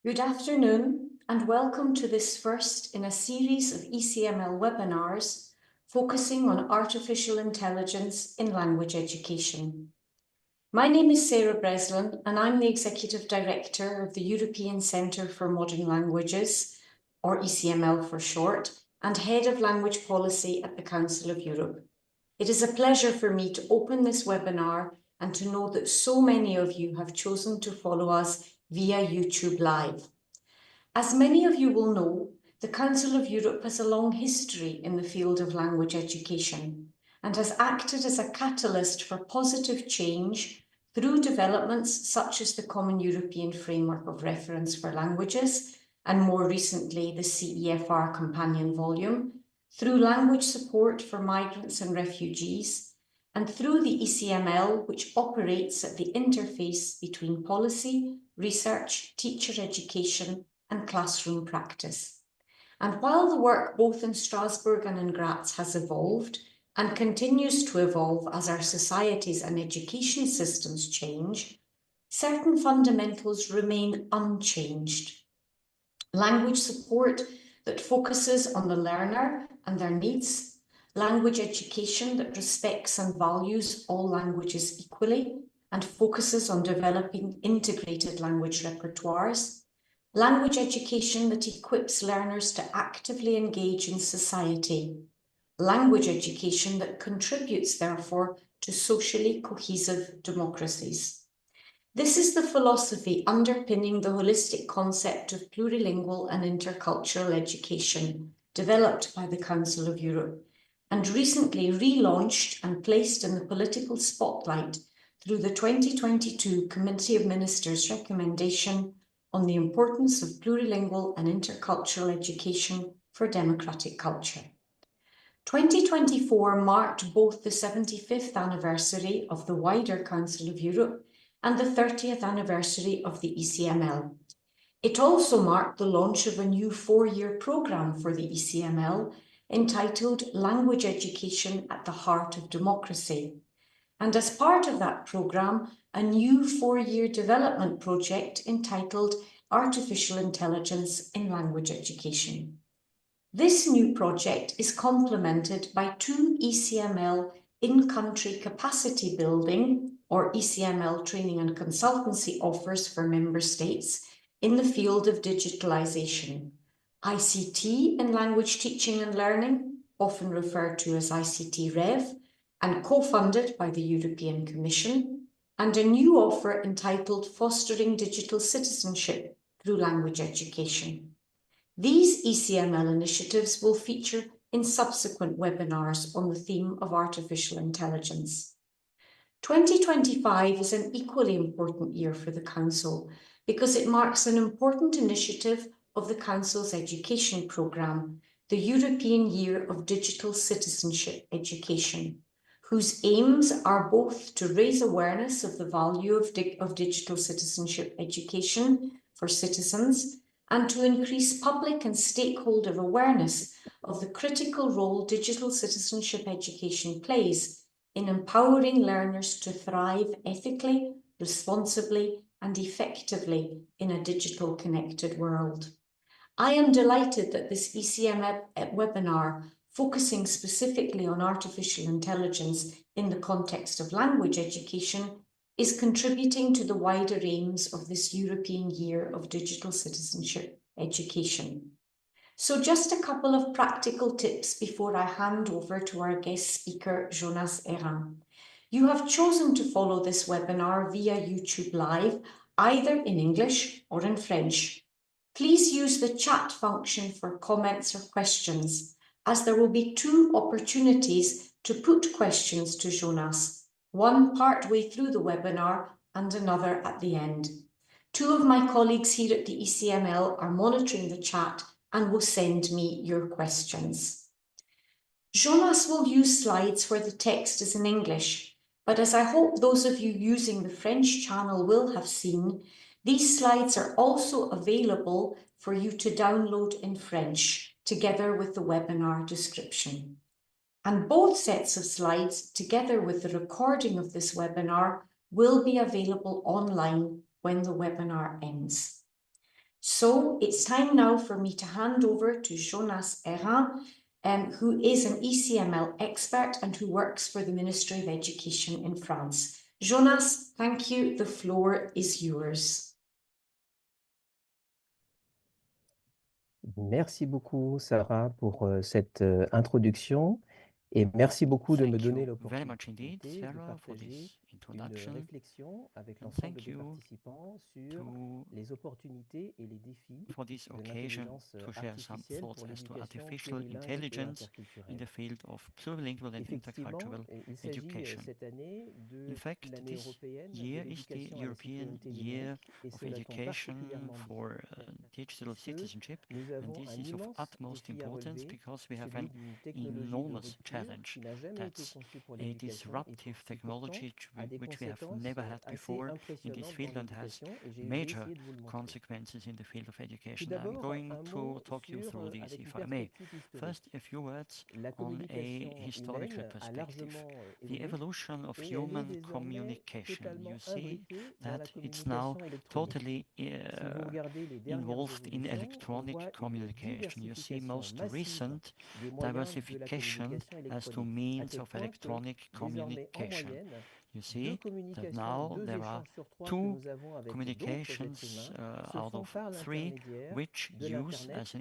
Good afternoon and welcome to this first in a series of ECML webinars focusing on artificial intelligence in language education. My name is Sarah Breslin and I'm the Executive Director of the European Centre for Modern Languages, or ECML for short, and Head of Language Policy at the Council of Europe. It is a pleasure for me to open this webinar and to know that so many of you have chosen to follow us via YouTube Live. As many of you will know, the Council of Europe has a long history in the field of language education and has acted as a catalyst for positive change through developments such as the Common European Framework of Reference for Languages and more recently the CEFR Companion Volume, through language support for migrants and refugees, and through the ECML, which operates at the interface between policy, research, teacher education, and classroom practice. And while the work both in Strasbourg and in Graz has evolved and continues to evolve as our societies and education systems change, certain fundamentals remain unchanged. Language support that focuses on the learner and their needs, language education that respects and values all languages equally and focuses on developing integrated language repertoires, language education that equips learners to actively engage in society, language education that contributes, therefore, to socially cohesive democracies. This is the philosophy underpinning the holistic concept of plurilingual and intercultural education developed by the Council of Europe and recently relaunched and placed in the political spotlight through the 2022 Committee of Ministers recommendation on the importance of plurilingual and intercultural education for democratic culture. 2024 marked both the 75th anniversary of the wider Council of Europe and the 30th anniversary of the ECML. It also marked the launch of a new 4-year programme for the ECML entitled Language Education at the Heart of Democracy. And as part of that programme, a new 4-year development project entitled Artificial Intelligence in Language Education. This new project is complemented by 2 ECML in-country capacity building or ECML training and consultancy offers for member states in the field of digitalization. ICT in language teaching and learning, often referred to as ICT Rev, and co-funded by the European Commission, and a new offer entitled Fostering Digital Citizenship through Language Education. These ECML initiatives will feature in subsequent webinars on the theme of artificial intelligence. 2025 is an equally important year for the Council because it marks an important initiative of the Council's education programme, the European Year of Digital Citizenship Education, whose aims are both to raise awareness of the value of digital citizenship education for citizens and to increase public and stakeholder awareness of the critical role digital citizenship education plays in empowering learners to thrive ethically, responsibly, and effectively in a digital connected world. I am delighted that this ECM webinar, focusing specifically on artificial intelligence in the context of language education, is contributing to the wider aims of this European Year of Digital Citizenship Education. So just a couple of practical tips before I hand over to our guest speaker, Jonas Errand. You have chosen to follow this webinar via YouTube Live, either in English or in French. Please use the chat function for comments or questions, as there will be 2 opportunities to put questions to Jonas, one partway through the webinar and another at the end. 2 of my colleagues here at the ECML are monitoring the chat and will send me your questions. Jonas will use slides where the text is in English, but as I hope those of you using the French channel will have seen, these slides are also available for you to download in French, together with the webinar description. And both sets of slides, together with the recording of this webinar, will be available online when the webinar ends. So it's time now for me to hand over to Jonas Errin, who is an ECML expert and who works for the Ministry of Education in France. Jonas, thank you. The floor is yours. Merci beaucoup, Sarah, pour cette introduction et merci beaucoup de me donner l'opportunité de partager une réflexion avec l'ensemble des participants sur les opportunités et les défis de l'intelligence artificielle pour l'éducation plurilingue et interculturelle. Effectivement, il s'agit cette année de l'année européenne de l'éducation à la citoyenneté numérique et cela tombe particulièrement bien puisque nous avons un immense défi à relever, celui d'une technologie de rupture qui n'a jamais été conçue pour l'éducation et qui pourtant a des conséquences assez impressionnantes dans l'éducation et je vais essayer de vous le montrer. Tout d'abord, un mot sur, avec une perspective historique. La communication humaine a largement évolué et elle est désormais totalement imbriquée dans la communication électronique. Si vous regardez les dernières évolutions, on voit une diversification massive des moyens de la communication électronique, à tel point que désormais, en moyenne, deux communications, deux échanges sur trois que nous avons avec d'autres êtres humains se font par l'intermédiaire de l'Internet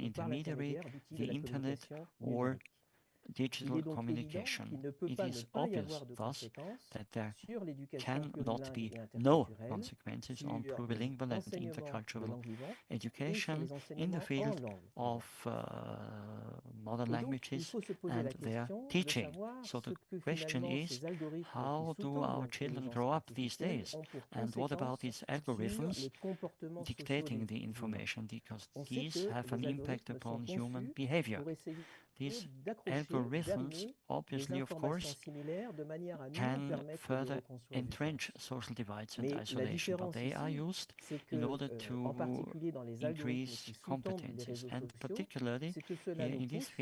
ou par l'intermédiaire d'outils de la communication numérique. Il est donc évident qu'il ne peut pas ne pas y avoir de conséquences sur l'éducation plurilingue et interculturelle, sur les enseignements de langue vivante et sur les enseignements hors langue vivante. Et donc, il faut se poser la question de savoir ce que finalement ces algorithmes qui sous-tendent l'intelligence artificielle ont pour conséquences sur les comportements sociaux des humains. On sait que les algorithmes sont conçus pour essayer d'accrocher, d'arrimer des informations similaires de manière à nous permettre de reconstruire du sens. Mais la différence ici, c'est que, en particulier dans les algorithmes qui sous-tendent les réseaux sociaux, c'est que cela nous pousse vers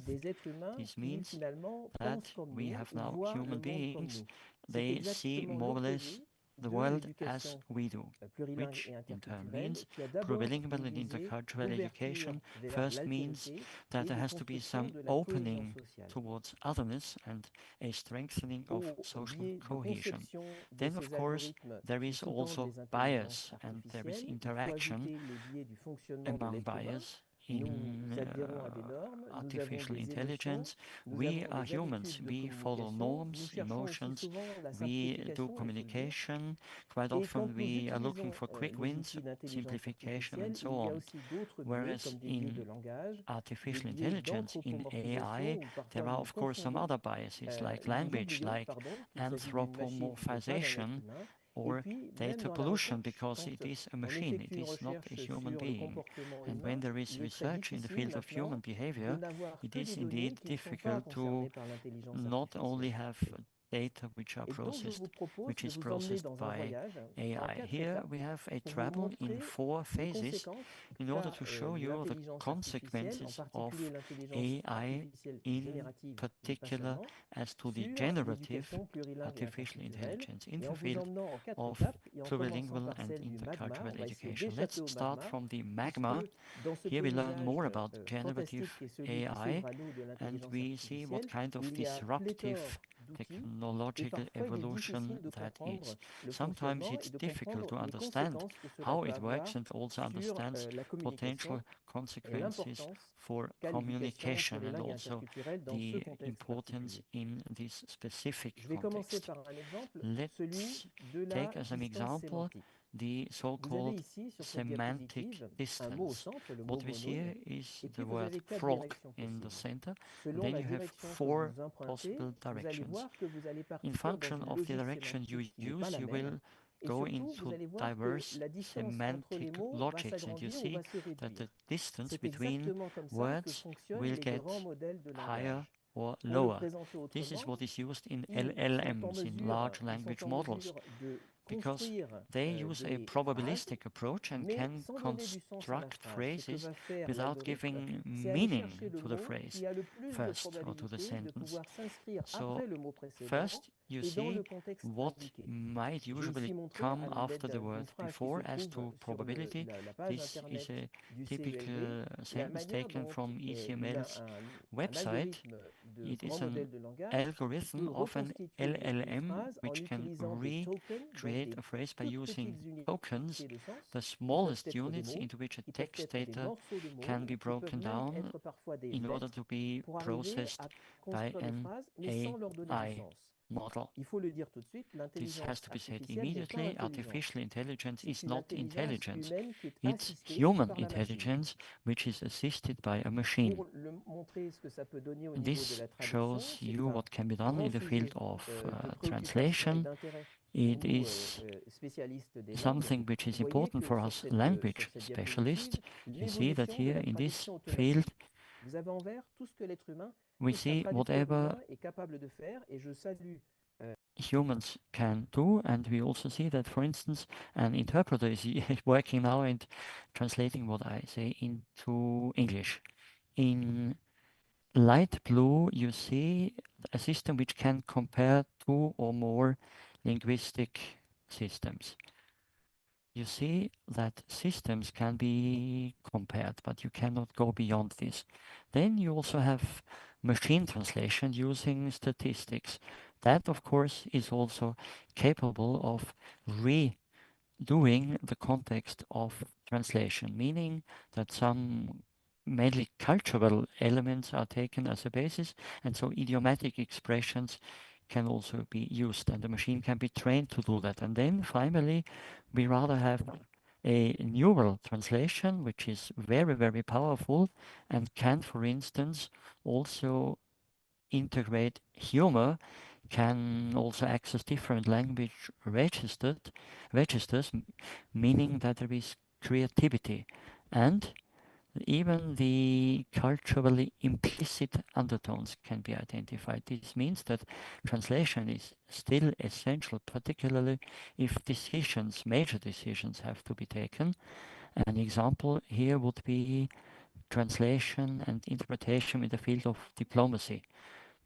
des êtres humains qui finalement pensent comme nous ou voient le monde comme nous. C'est exactement l'opposé de l'éducation plurilingue et interculturelle qui a d'abord une visée d'ouverture vers l'altérité et de construction de la cohésion sociale. Au biais de conception de ces algorithmes qui sous-tendent les intelligences artificielles, il faut ajouter les biais du fonctionnement de l'être humain. Nous adhérons à des normes, nous avons des émotions, nous avons des habitudes de communication, nous cherchons aussi souvent la simplification et il faut le dire. Et quand nous utilisons les outils d'intelligence artificielle, il y a aussi d'autres biais, comme des biais de langage, des biais d'anthropomorphisation, où parfois nous oublions qu'il s'agit d'une machine qui n'est pas un être humain. Et puis, même dans la recherche, quand on effectue une recherche sur le comportement humain, il est très difficile maintenant de n'avoir que des données qui ne sont pas concernées par l'intelligence artificielle. Et donc, je vous propose de vous emmener dans un voyage en 4 étapes pour vous montrer les conséquences qu'a l'intelligence artificielle, en particulier l'intelligence artificielle générative, mais pas seulement, sur l'éducation plurilingue et interculturelle, et en vous emmenant en 4 étapes, et en commençant par celle du magma. On va essayer d'échapper au magma, puisque dans ce paysage fantastique qui est celui qui s'ouvre à nous de l'intelligence artificielle, il y a pléthore d'outils et parfois il est difficile de comprendre le fonctionnement et de comprendre les conséquences que cela peut avoir sur la communication et l'importance qu'a l'éducation plurilingue et interculturelle dans ce contexte particulier. Je vais commencer par un exemple, celui de la distance sémantique. Vous avez ici sur cette diapositive un mot au centre, le mot monode, et puis vous avez 4 directions possibles. Selon la direction que vous empruntez, vous allez voir que vous allez partir dans une logique sémantique qui n'est pas la même. Et surtout, vous allez voir que la distance entre les mots va s'agrandir ou va se réduire. C'est exactement comme ça que fonctionnent les grands modèles de langage. Pour le présenter autrement, ils sont en mesure de because they use a probabilistic approach and can construct phrases without giving meaning to the phrase first or to the sentence. So first you see what might usually come after the word before as to probability. This is a typical sentence taken from ECML's website. It is an algorithm of an LLM which can recreate a phrase by using tokens, the smallest units into which a text data can be broken down in order to be processed by an AI model. This has to be said immediately. Artificial intelligence is not intelligence. It's human intelligence which is assisted by a machine. This shows you what can be done in the field of translation. It is something which is important for us language specialists. You see that here in this field we see whatever humans can do, and we also see that, for instance, an interpreter is working now and translating what I say into English. In light blue, you see a system which can compare two or more linguistic systems. You see that systems can be compared, but you cannot go beyond this. Then you also have machine translation using statistics. That, of course, is also capable of redoing the context of translation, meaning that some mainly cultural elements are taken as a basis, and so idiomatic expressions can also be used, and the machine can be trained to do that. And then finally, we rather have a neural translation, which is very, very powerful and can, for instance, also integrate humor, can also access different language registers, meaning that there is creativity. And even the culturally implicit undertones can be identified. This means that translation is still essential, particularly if decisions, major decisions, have to be taken. An example here would be translation and interpretation in the field of diplomacy.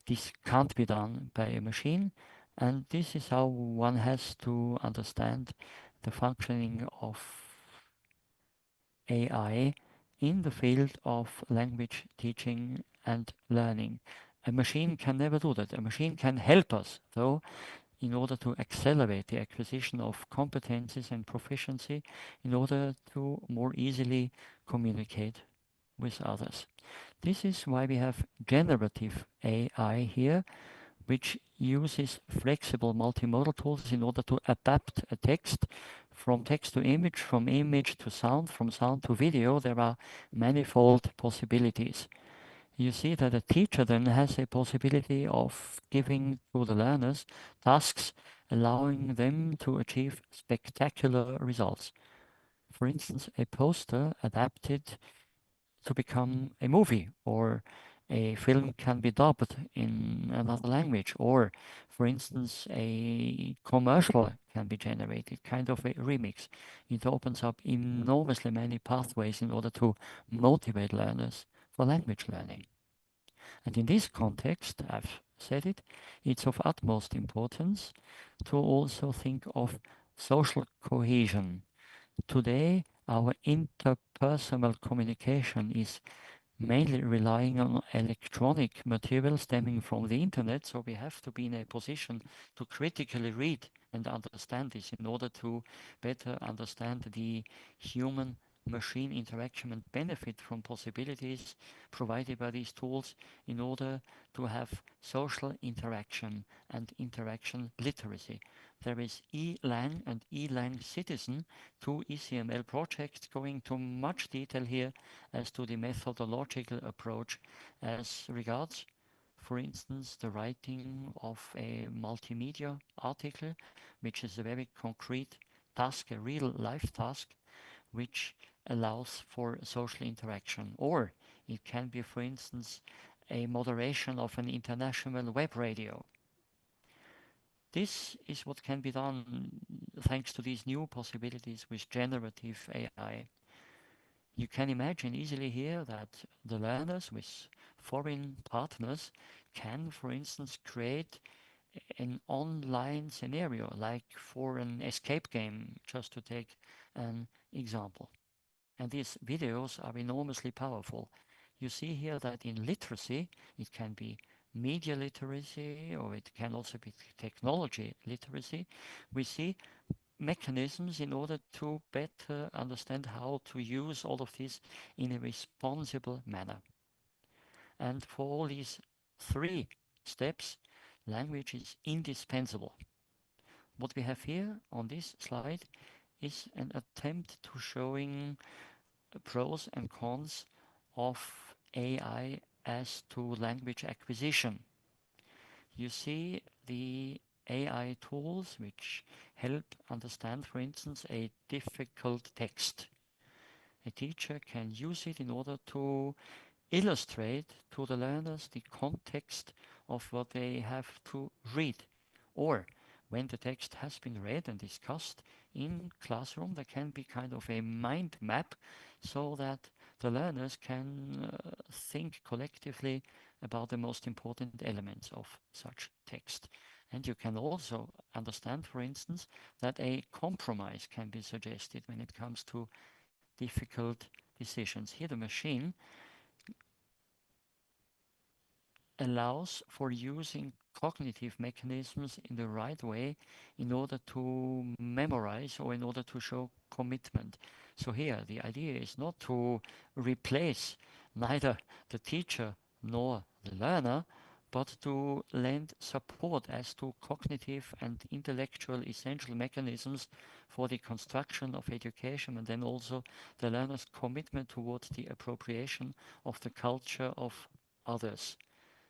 This can't be done by a machine, and this is how one has to understand the functioning of AI in the field of language teaching and learning. A machine can never do that. A machine can help us, though, in order to accelerate the acquisition of competencies and proficiency in order to more easily communicate with others. This is why we have generative AI here, which uses flexible multimodal tools in order to adapt a text from text to image, from image to sound, from sound to video. There are manifold possibilities. You see that a teacher then has a possibility of giving to the learners tasks allowing them to achieve spectacular results. For instance, a poster adapted to become a movie, or a film can be dubbed in another language, or for instance a commercial can be generated, kind of a remix. It opens up enormously many pathways in order to motivate learners for language learning. And in this context, I've said it, it's of utmost importance to also think of social cohesion. Today, our interpersonal communication is mainly relying on electronic material stemming from the internet, so we have to be in a position to critically read and understand this in order to better understand the human machine interaction and benefit from possibilities provided by these tools in order to have social interaction and interaction literacy. There is eLang and eLang Citizen, two ECML projects going to much detail here as to the methodological approach as regards, for instance, the writing of a multimedia article, which is a very concrete task, a real life task, which allows for social interaction. Or it can be, for instance, a moderation of an international web radio. This is what can be done thanks to these new possibilities with generative AI. You can imagine easily here that the learners with foreign partners can, for instance, create an online scenario like for an escape game, just to take an example. And these videos are enormously powerful. You see here that in literacy, it can be media literacy or it can also be technology literacy. We see mechanisms in order to better understand how to use all of this in a responsible manner. And for all these three steps, language is indispensable. What we have here on this slide is an attempt to showing pros and cons of AI as to language acquisition. You see the AI tools which help understand, for instance, a difficult text. A teacher can use it in order to illustrate to the learners the context of what they have to read. Or when the text has been read and discussed in classroom, there can be kind of a mind map so that the learners can think collectively about the most important elements of such text. And you can also understand, for instance, that a compromise can be suggested when it comes to difficult decisions. Here the machine allows for using cognitive mechanisms in the right way in order to memorize or in order to show commitment. So here the idea is not to replace neither the teacher nor the learner, but to lend support as to cognitive and intellectual essential mechanisms for the construction of education and then also the learner's commitment towards the appropriation of the culture of others.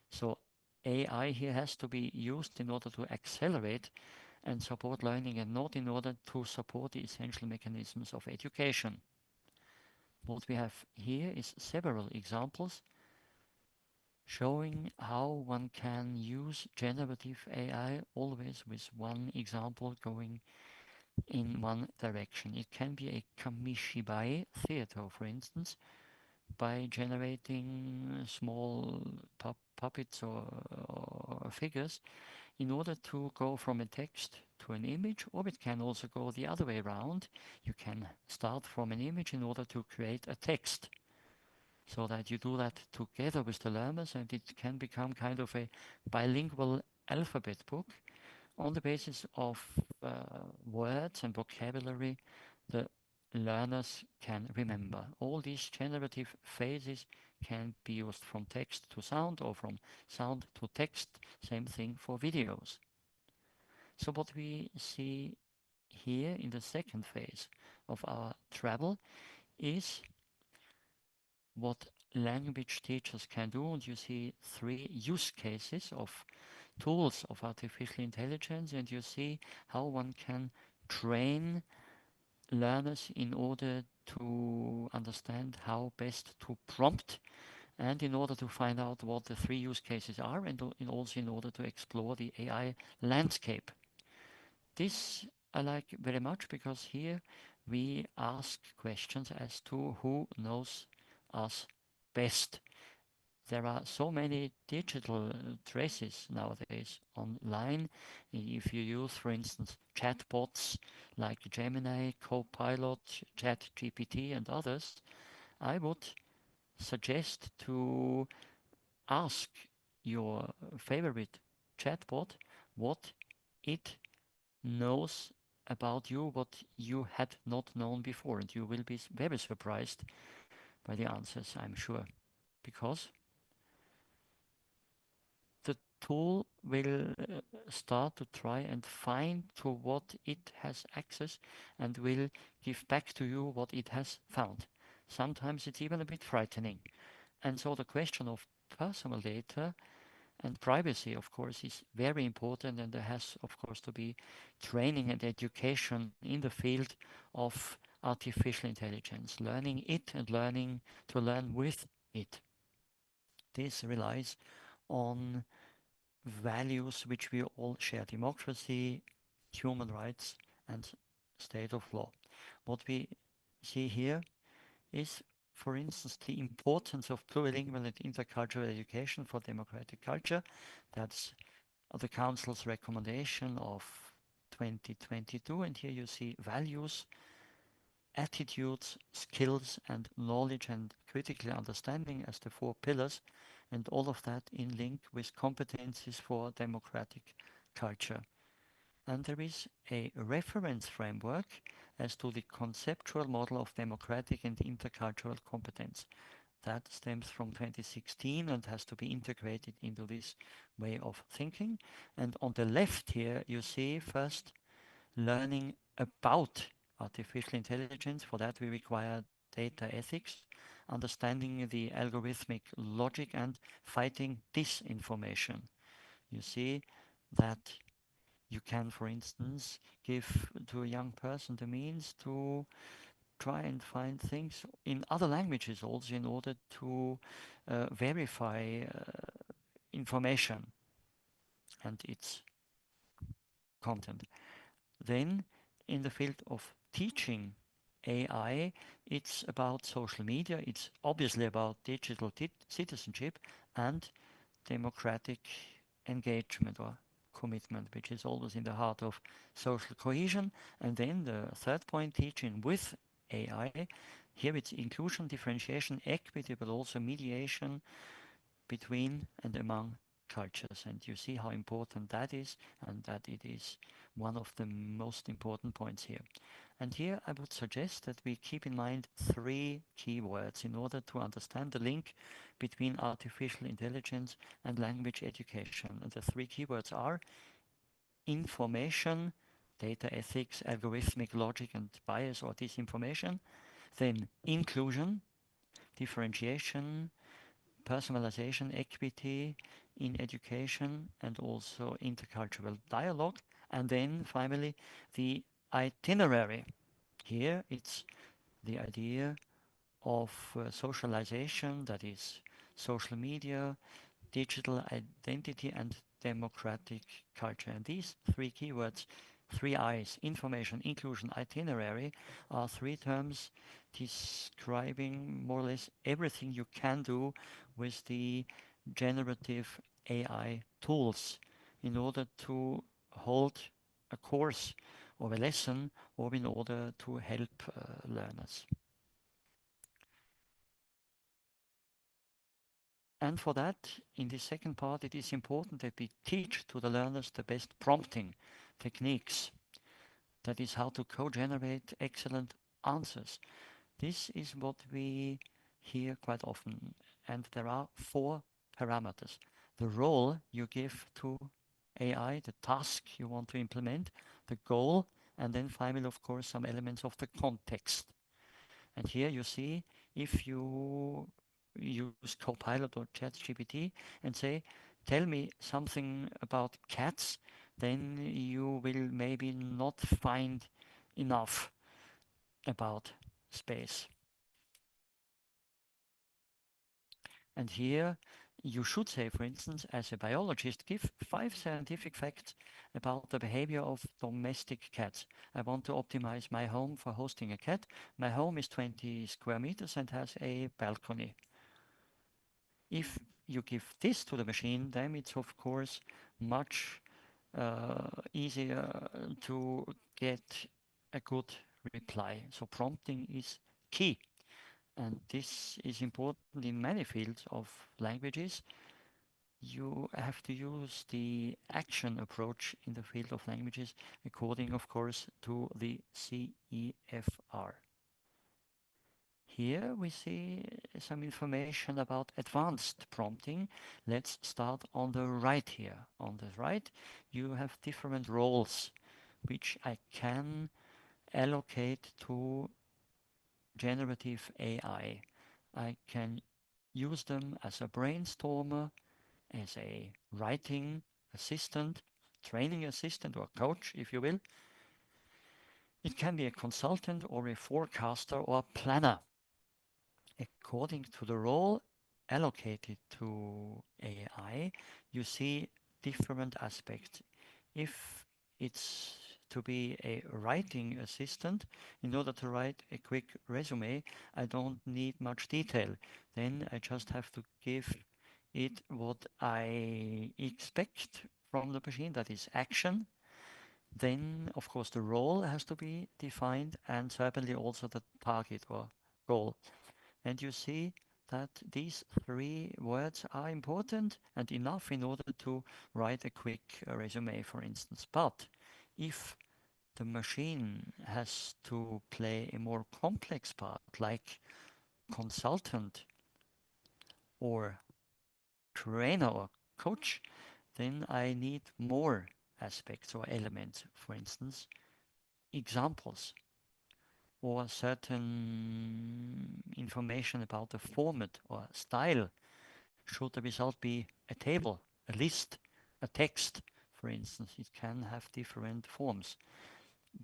So AI here has to be used in order to accelerate and support learning and not in order to support the essential mechanisms of education. What we have here is several examples showing how one can use generative AI, always with one example going in one direction. It can be a kamishibai theater, for instance, by generating small puppets or figures in order to go from a text to an image, or it can also go the other way around. You can start from an image in order to create a text, so that you do that together with the learners, and it can become kind of a bilingual alphabet book on the basis of words and vocabulary the learners can remember. All these generative phases can be used from text to sound or from sound to text. Same thing for videos. So what we see here in the second phase of our travel is what language teachers can do, and you see three use cases of tools of artificial intelligence, and you see how one can train learners in order to understand how best to prompt and in order to find out what the three use cases are and also in order to explore the AI landscape. This I like very much because here we ask questions as to who knows us best. There are so many digital traces nowadays online. If you use, for instance, chatbots like Gemini, Copilot, ChatGPT, and others, I would suggest to ask your favorite chatbot what it knows about you, what you had not known before, and you will be very surprised by the answers, I'm sure, because the tool will start to try and find to what it has access and will give back to you what it has found. Sometimes it's even a bit frightening. And so the question of personal data and privacy, of course, is very important, and there has, of course, to be training and education in the field of artificial intelligence, learning it and learning to learn with it. This relies on values which we all share: democracy, human rights, and state of law. What we see here is, for instance, the importance of plurilingual and intercultural education for democratic culture. That's the Council's recommendation of 2022, and here you see values, attitudes, skills, and knowledge and critical understanding as the 4 pillars, and all of that in link with competencies for democratic culture. And there is a reference framework as to the conceptual model of democratic and intercultural competence. That stems from 2016 and has to be integrated into this way of thinking. And on the left here, you see first learning about artificial intelligence. For that, we require data ethics, understanding the algorithmic logic, and fighting disinformation. You see that you can, for instance, give to a young person the means to try and find things in other languages also in order to verify information and its content. Then in the field of teaching AI, it's about social media. It's obviously about digital citizenship and democratic engagement or commitment, which is always in the heart of social cohesion. And then the third point, teaching with AI. Here it's inclusion, differentiation, equity, but also mediation between and among cultures. And you see how important that is, and that it is one of the most important points here. And here I would suggest that we keep in mind 3 keywords in order to understand the link between artificial intelligence and language education. And the 3 keywords are information, data ethics, algorithmic logic and bias or disinformation. Then inclusion, differentiation, personalization, equity in education, and also intercultural dialogue. And then finally, the itinerary. Here it's the idea of socialization, that is social media, digital identity, and democratic culture. And these 3 keywords, 3 I's, information, inclusion, itinerary, are 3 terms describing more or less everything you can do with the generative AI tools in order to hold a course or a lesson or in order to help learners. And for that, in the second part, it is important that we teach to the learners the best prompting techniques. That is how to co-generate excellent answers. This is what we hear quite often. And there are 4 parameters. The role you give to AI, the task you want to implement, the goal, and then finally, of course, some elements of the context. And here you see, if you use Copilot or ChatGPT and say, tell me something about cats, then you will maybe not find enough about space. And here you should say, for instance, as a biologist, give 5 scientific facts about the behavior of domestic cats. I want to optimize my home for hosting a cat. My home is 20 square meters and has a balcony. If you give this to the machine, then it's of course much easier to get a good reply. So prompting is key. And this is important in many fields of languages. You have to use the action approach in the field of languages according, of course, to the CEFR. Here we see some information about advanced prompting. Let's start on the right here. On the right, you have different roles which I can allocate to generative AI. I can use them as a brainstormer, as a writing assistant, training assistant, or coach, if you will. It can be a consultant or a forecaster or a planner. According to the role allocated to AI, you see different aspects. If it's to be a writing assistant. In order to write a quick resume, I don't need much detail. Then I just have to give it what I expect from the machine, that is action. Then, of course, the role has to be defined, and certainly also the target or goal. And you see that these three words are important and enough in order to write a quick resume, for instance. But if the machine has to play a more complex part, like consultant or trainer or coach, then I need more aspects or elements, for instance, examples or certain information about the format or style. Should the result be a table, a list, a text, for instance? It can have different forms.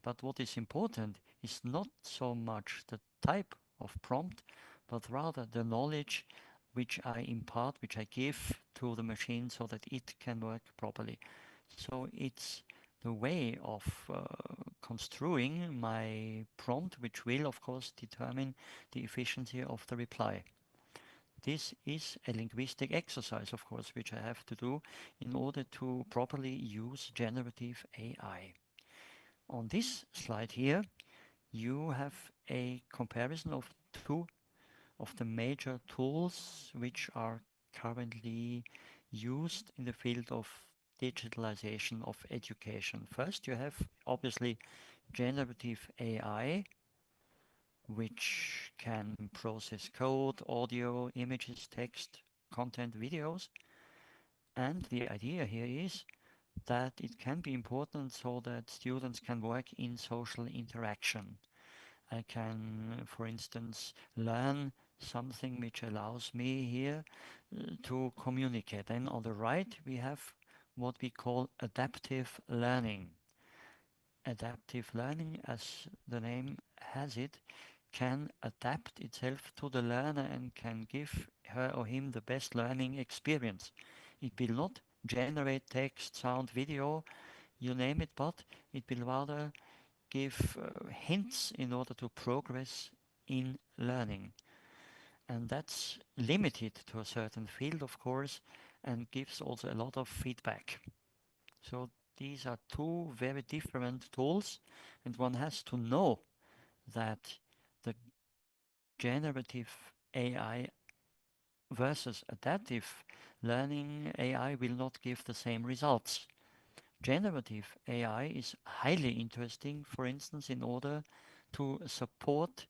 But what is important is not so much the type of prompt, but rather the knowledge which I impart, which I give to the machine so that it can work properly. So it's the way of construing my prompt, which will, of course, determine the efficiency of the reply. This is a linguistic exercise, of course, which I have to do in order to properly use generative AI. On this slide here, you have a comparison of two of the major tools which are currently used in the field of digitalization of education. First, you have obviously generative AI, which can process code, audio, images, text, content, videos. And the idea here is that it can be important so that students can work in social interaction. I can, for instance, learn something which allows me here to communicate. And on the right, we have what we call adaptive learning. Adaptive learning, as the name has it, can adapt itself to the learner and can give her or him the best learning experience. It will not generate text, sound, video, you name it, but it will rather give hints in order to progress in learning. And that's limited to a certain field, of course, and gives also a lot of feedback. So these are two very different tools, and one has to know that the generative AI versus adaptive learning AI will not give the same results. Generative AI is highly interesting, for instance, in order to support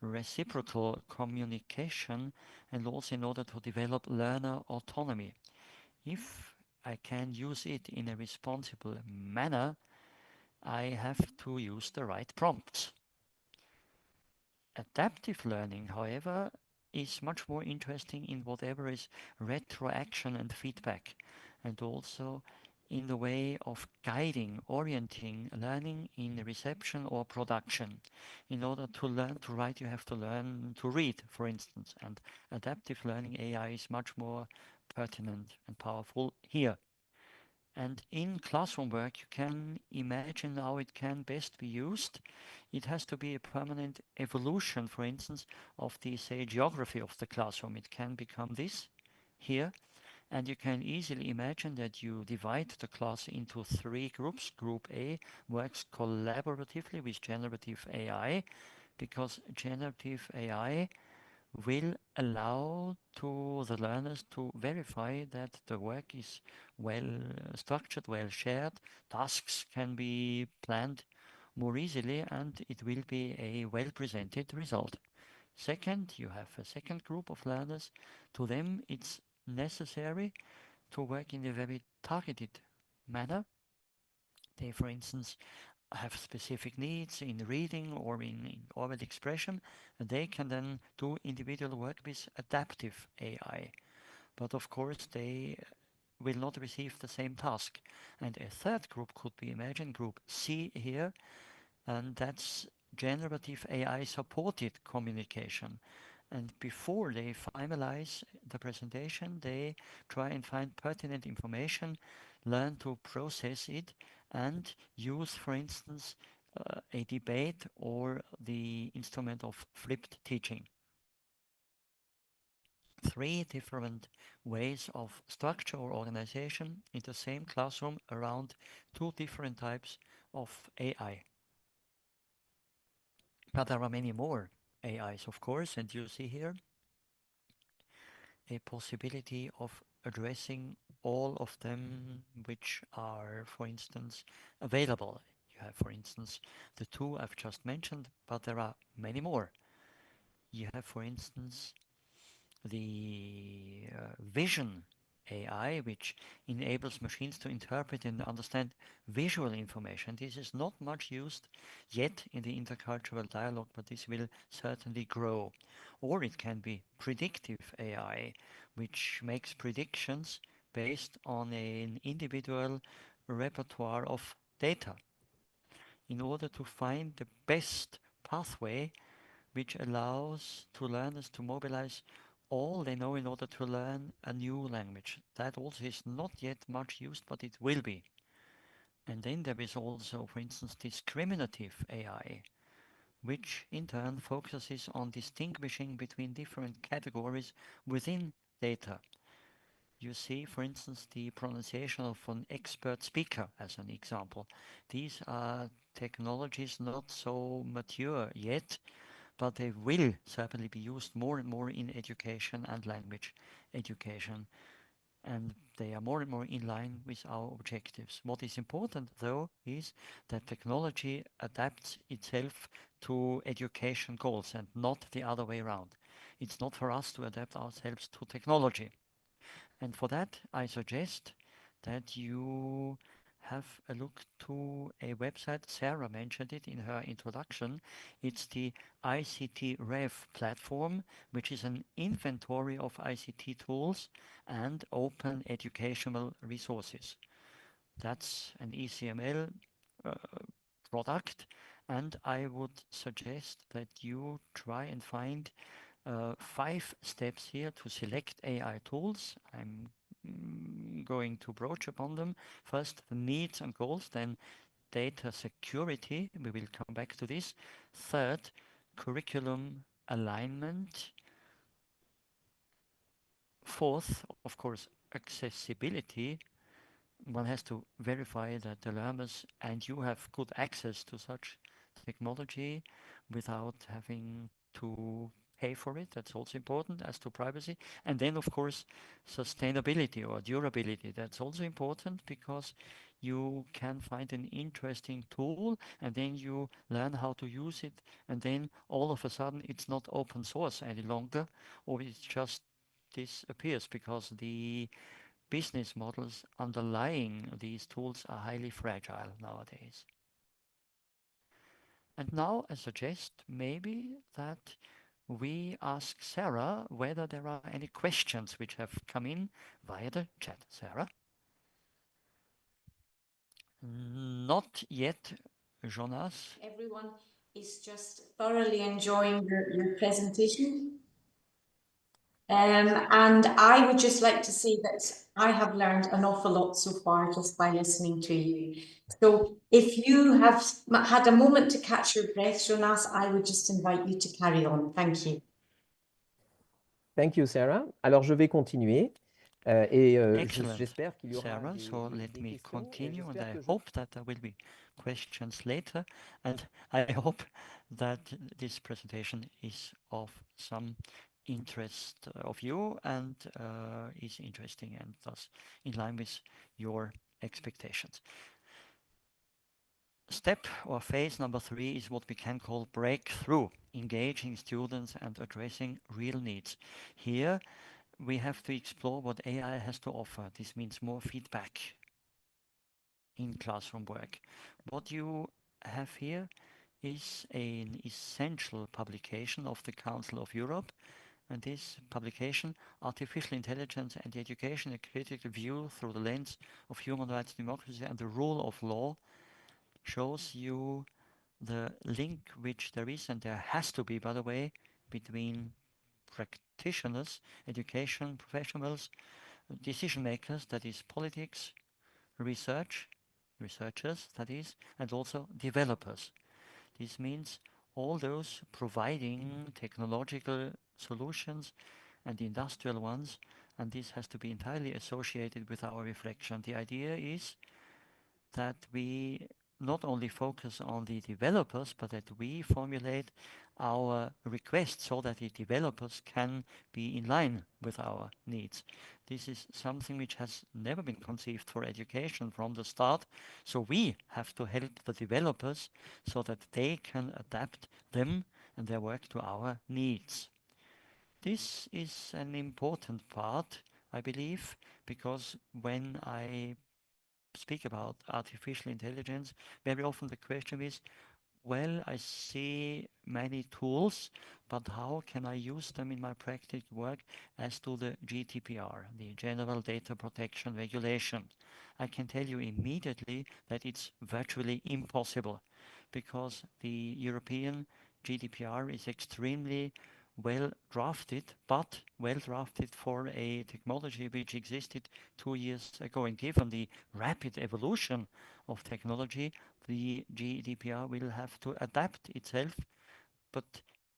reciprocal communication and also in order to develop learner autonomy. If I can use it in a responsible manner, I have to use the right prompts. Adaptive learning, however, is much more interesting in whatever is retroaction and feedback, and also in the way of guiding, orienting learning in reception or production. In order to learn to write, you have to learn to read, for instance, and adaptive learning AI is much more pertinent and powerful here. And in classroom work, you can imagine how it can best be used. It has to be a permanent evolution, for instance, of the, say, geography of the classroom. It can become this here. And you can easily imagine that you divide the class into three groups. Group A works collaboratively with generative AI, because generative AI will allow to the learners to verify that the work is well structured, well shared, tasks can be planned more easily, and it will be a well presented result. Second, you have a second group of learners. To them, it's necessary to work in a very targeted manner. They, for instance, have specific needs in reading or in oral expression, and they can then do individual work with adaptive AI. But of course, they will not receive the same task. And a third group could be imagined, group C here, and that's generative AI supported communication. And before they finalize the presentation, they try and find pertinent information, learn to process it, and use, for instance, a debate or the instrument of flipped teaching. 3 different ways of structure or organization in the same classroom around 2 different types of AI. But there are many more AIs, of course, and you see here a possibility of addressing all of them which are, for instance, available. You have, for instance, the 2 I've just mentioned, but there are many more. You have, for instance, the vision AI, which enables machines to interpret and understand visual information. This is not much used yet in the intercultural dialogue, but this will certainly grow. Or it can be predictive AI, which makes predictions based on an individual repertoire of data in order to find the best pathway which allows to learners to mobilize all they know in order to learn a new language. That also is not yet much used, but it will be. And then there is also, for instance, discriminative AI, which in turn focuses on distinguishing between different categories within data. You see, for instance, the pronunciation of an expert speaker as an example. These are technologies not so mature yet, but they will certainly be used more and more in education and language education. And they are more and more in line with our objectives. What is important, though, is that technology adapts itself to education goals and not the other way around. It's not for us to adapt ourselves to technology. And for that, I suggest that you have a look to a website. Sarah mentioned it in her introduction. It's the ICT Rev platform, which is an inventory of ICT tools and open educational resources. That's an ECML uh, product, and I would suggest that you try and find 5 steps here to select AI tools. I'm going to broach upon them. First, the needs and goals, then data security. We will come back to this. Third, curriculum alignment. Fourth, of course, accessibility. One has to verify that the learners and you have good access to such technology without having to pay for it. That's also important as to privacy. And then, of course, sustainability or durability. That's also important because you can find an interesting tool and then you learn how to use it. And then all of a sudden it's not open source any longer, or it just disappears because the business models underlying these tools are highly fragile nowadays. And now I suggest maybe that we ask Sarah whether there are any questions which have come in via the chat. Sarah? Not yet, Jonas. Everyone is just thoroughly enjoying your presentation. And I would just like to say that I have learned an awful lot so far just by listening to you. So if you have had a moment to catch your breath, Jonas, I would just invite you to carry on. Thank you. Thank you, Sarah. Alors, je vais continuer. Excellent, J'espère qu'il y aura Sarah. So let me continue, and I hope that there will be questions later. And I hope that this presentation is of some interest of you and is interesting and thus in line with your expectations. Step or phase number 3 is what we can call breakthrough, engaging students and addressing real needs. Here we have to explore what AI has to offer. This means more feedback in classroom work. What you have here is an essential publication of the Council of Europe, and this publication, Artificial Intelligence and Education, a critical view through the lens of human rights, democracy and the rule of law, shows you the link which there is, and there has to be, by the way, between practitioners, education professionals, decision makers, that is politics, research, researchers, that is, and also developers. This means all those providing technological solutions and the industrial ones, and this has to be entirely associated with our reflection. The idea is that we not only focus on the developers, but that we formulate our requests so that the developers can be in line with our needs. This is something which has never been conceived for education from the start. So we have to help the developers so that they can adapt them and their work to our needs. This is an important part, I believe, because when I speak about artificial intelligence, very often the question is, well, I see many tools, but how can I use them in my practical work as to the GDPR, the General Data Protection Regulation? I can tell you immediately that it's virtually impossible because the European GDPR is extremely well drafted, but well drafted for a technology which existed 2 years ago. And given the rapid evolution of technology, the GDPR will have to adapt itself, but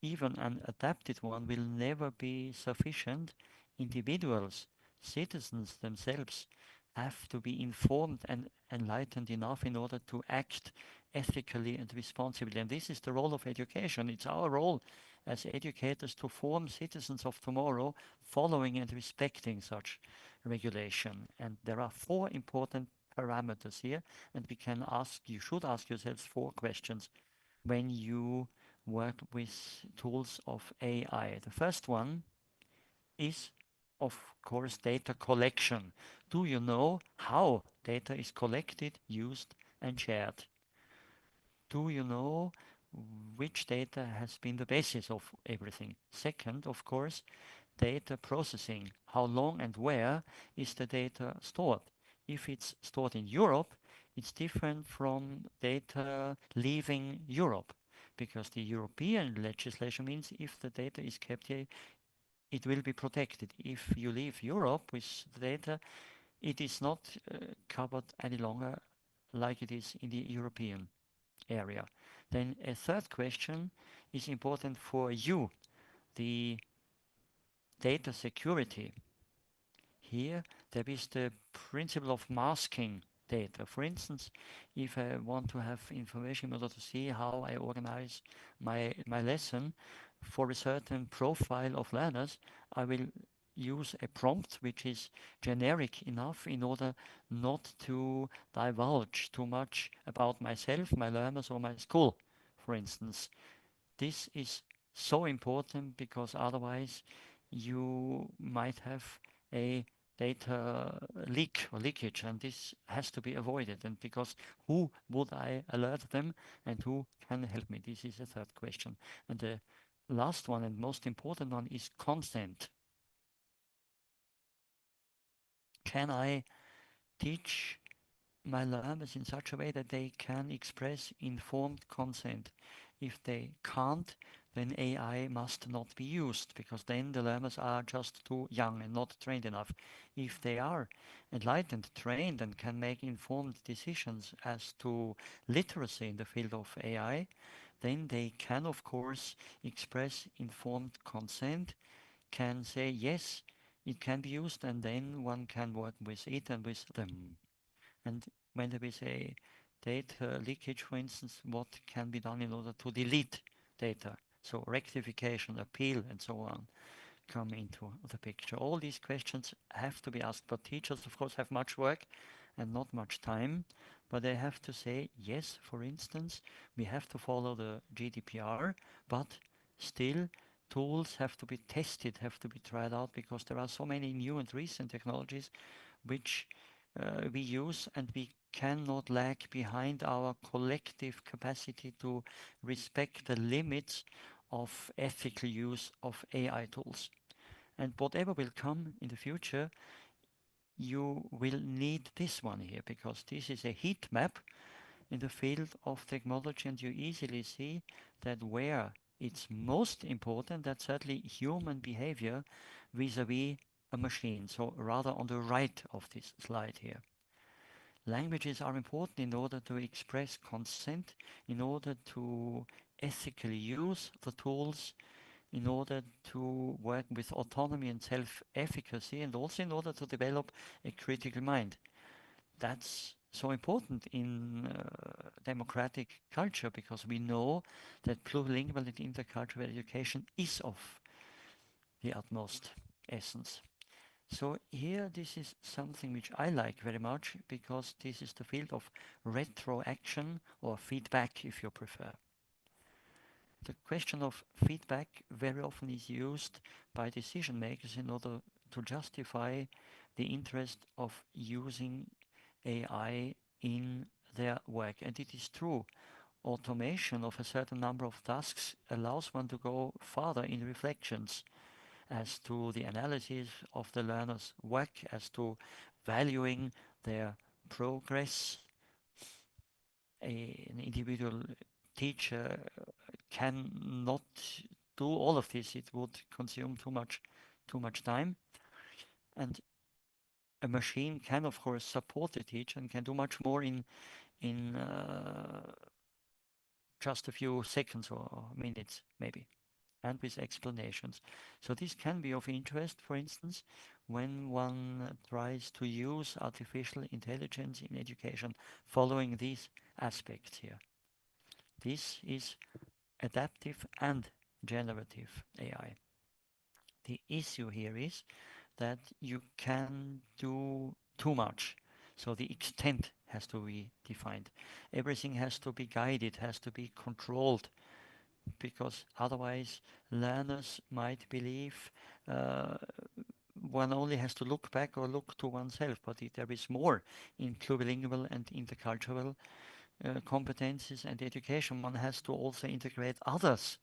even an adapted one will never be sufficient. Individuals, citizens themselves, have to be informed and enlightened enough in order to act ethically and responsibly. And this is the role of education. It's our role as educators to form citizens of tomorrow, following and respecting such regulation. And there are four important parameters here, and you should ask yourselves four questions when you work with tools of AI. The first one is, of course, data collection. Do you know how data is collected, used, and shared? Do you know which data has been the basis of everything? Second, of course, data processing. How long and where is the data stored? If it's stored in Europe, it's different from data leaving Europe, because the European legislation means if the data is kept here, it will be protected. If you leave Europe with the data, it is not covered any longer like it is in the European area. Then a third question is important for you, the data security. Here, there is the principle of masking data. For instance, if I want to have information in order to see how I organize my lesson for a certain profile of learners, I will use a prompt which is generic enough in order not to divulge too much about myself, my learners, or my school, for instance. This is so important because otherwise you might have a data leak or leakage, and this has to be avoided. And because who would I alert them and who can help me? This is the third question. And the last one and most important one is consent. Can I teach my learners in such a way that they can express informed consent? If they can't, then AI must not be used, because then the learners are just too young and not trained enough. If they are enlightened, trained, and can make informed decisions as to literacy in the field of AI, then they can, of course, express informed consent, can say yes, it can be used, and then one can work with it and with them. And when there is a data leakage, for instance, what can be done in order to delete data? So rectification, appeal, and so on come into the picture. All these questions have to be asked, but teachers, of course, have much work and not much time, but they have to say, yes, for instance, we have to follow the GDPR, but still tools have to be tested, have to be tried out, because there are so many new and recent technologies which we use, and we cannot lag behind our collective capacity to respect the limits of ethical use of AI tools. And whatever will come in the future, you will need this one here, because this is a heat map in the field of technology, and you easily see that where it's most important, that's certainly human behavior vis-a-vis a machine. So rather on the right of this slide here. Languages are important in order to express consent, in order to ethically use the tools, in order to work with autonomy and self-efficacy, and also in order to develop a critical mind. That's so important in democratic culture, because we know that plurilingual and intercultural education is of the utmost essence. So here, this is something which I like very much, because this is the field of retroaction, or feedback if you prefer. The question of feedback very often is used by decision makers in order to justify the interest of using AI in their work. And it is true, automation of a certain number of tasks allows one to go farther in reflections as to the analysis of the learner's work, as to valuing their progress. An individual teacher cannot do all of this. It would consume too much time. And a machine can, of course, support the teacher and can do much more in just a few seconds or minutes, maybe, and with explanations. So this can be of interest, for instance, when one tries to use artificial intelligence in education, following these aspects here. This is adaptive and generative AI. The issue here is that you can do too much. So the extent has to be defined. Everything has to be guided, has to be controlled, because otherwise learners might believe one only has to look back or look to oneself, but there is more in plurilingual and intercultural competencies and education. One has to also integrate others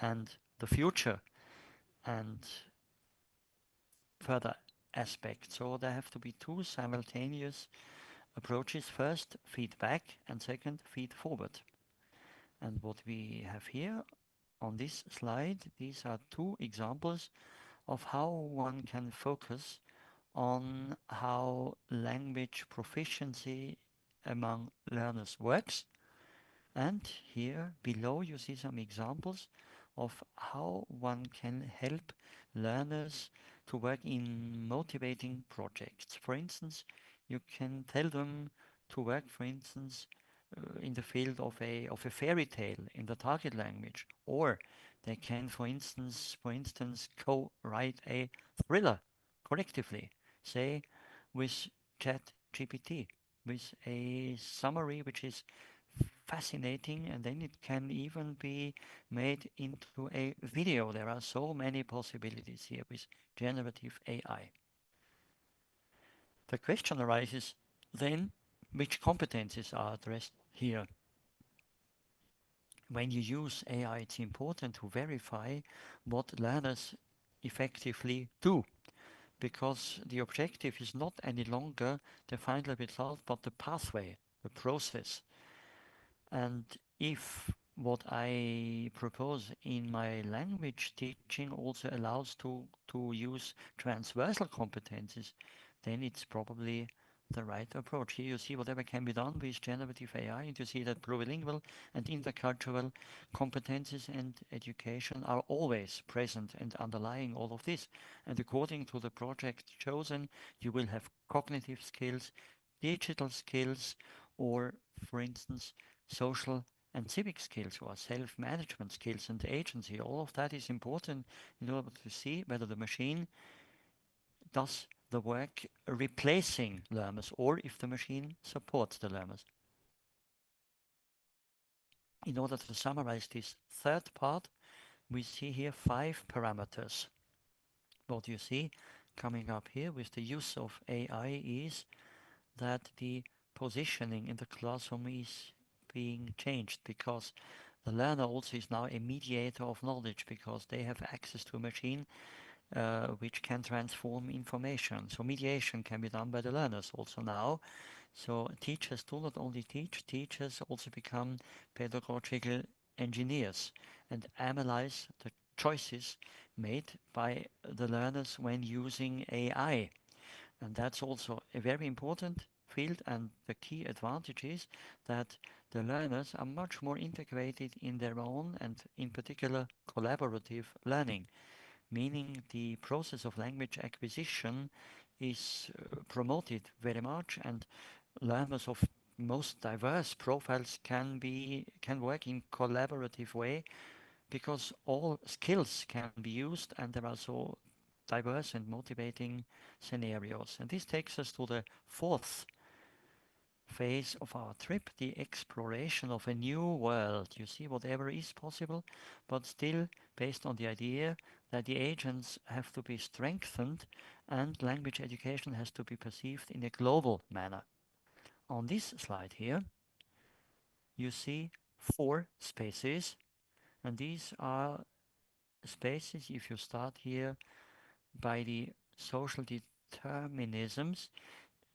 and the future and further aspects. So there have to be two simultaneous approaches. First, feedback, and second, feed forward. And what we have here on this slide, these are two examples of how one can focus on how language proficiency among learners works. And here below you see some examples of how one can help learners to work in motivating projects. For instance, you can tell them to work, for instance, in the field of a fairy tale in the target language, or they can, for instance, co-write a thriller collectively, say with ChatGPT, with a summary which is fascinating, and then it can even be made into a video. There are so many possibilities here with generative AI. The question arises then, which competencies are addressed here? When you use AI, it's important to verify what learners effectively do, because the objective is not any longer the final result, but the pathway, the process. And if what I propose in my language teaching also allows to use transversal competencies, then it's probably the right approach. Here you see whatever can be done with generative AI, and you see that plurilingual and intercultural competencies and education are always present and underlying all of this. And according to the project chosen, you will have cognitive skills, digital skills, or, for instance, social and civic skills, or self-management skills and agency. All of that is important in order to see whether the machine does the work replacing learners, or if the machine supports the learners. In order to summarize this third part, we see here 5 parameters. What you see coming up here with the use of AI is that the positioning in the classroom is being changed, because the learner also is now a mediator of knowledge, because they have access to a machine which can transform information. So mediation can be done by the learners also now. So teachers do not only teach, teachers also become pedagogical engineers and analyze the choices made by the learners when using AI. And that's also a very important field, and the key advantage is that the learners are much more integrated in their own and in particular collaborative learning, meaning the process of language acquisition is promoted very much, and learners of most diverse profiles can work in collaborative way because all skills can be used and there are so diverse and motivating scenarios. And this takes us to the fourth phase of our trip, the exploration of a new world. You see, whatever is possible, but still based on the idea that the agents have to be strengthened and language education has to be perceived in a global manner. On this slide here, you see 4 spaces, and these are spaces, if you start here by the social determinisms,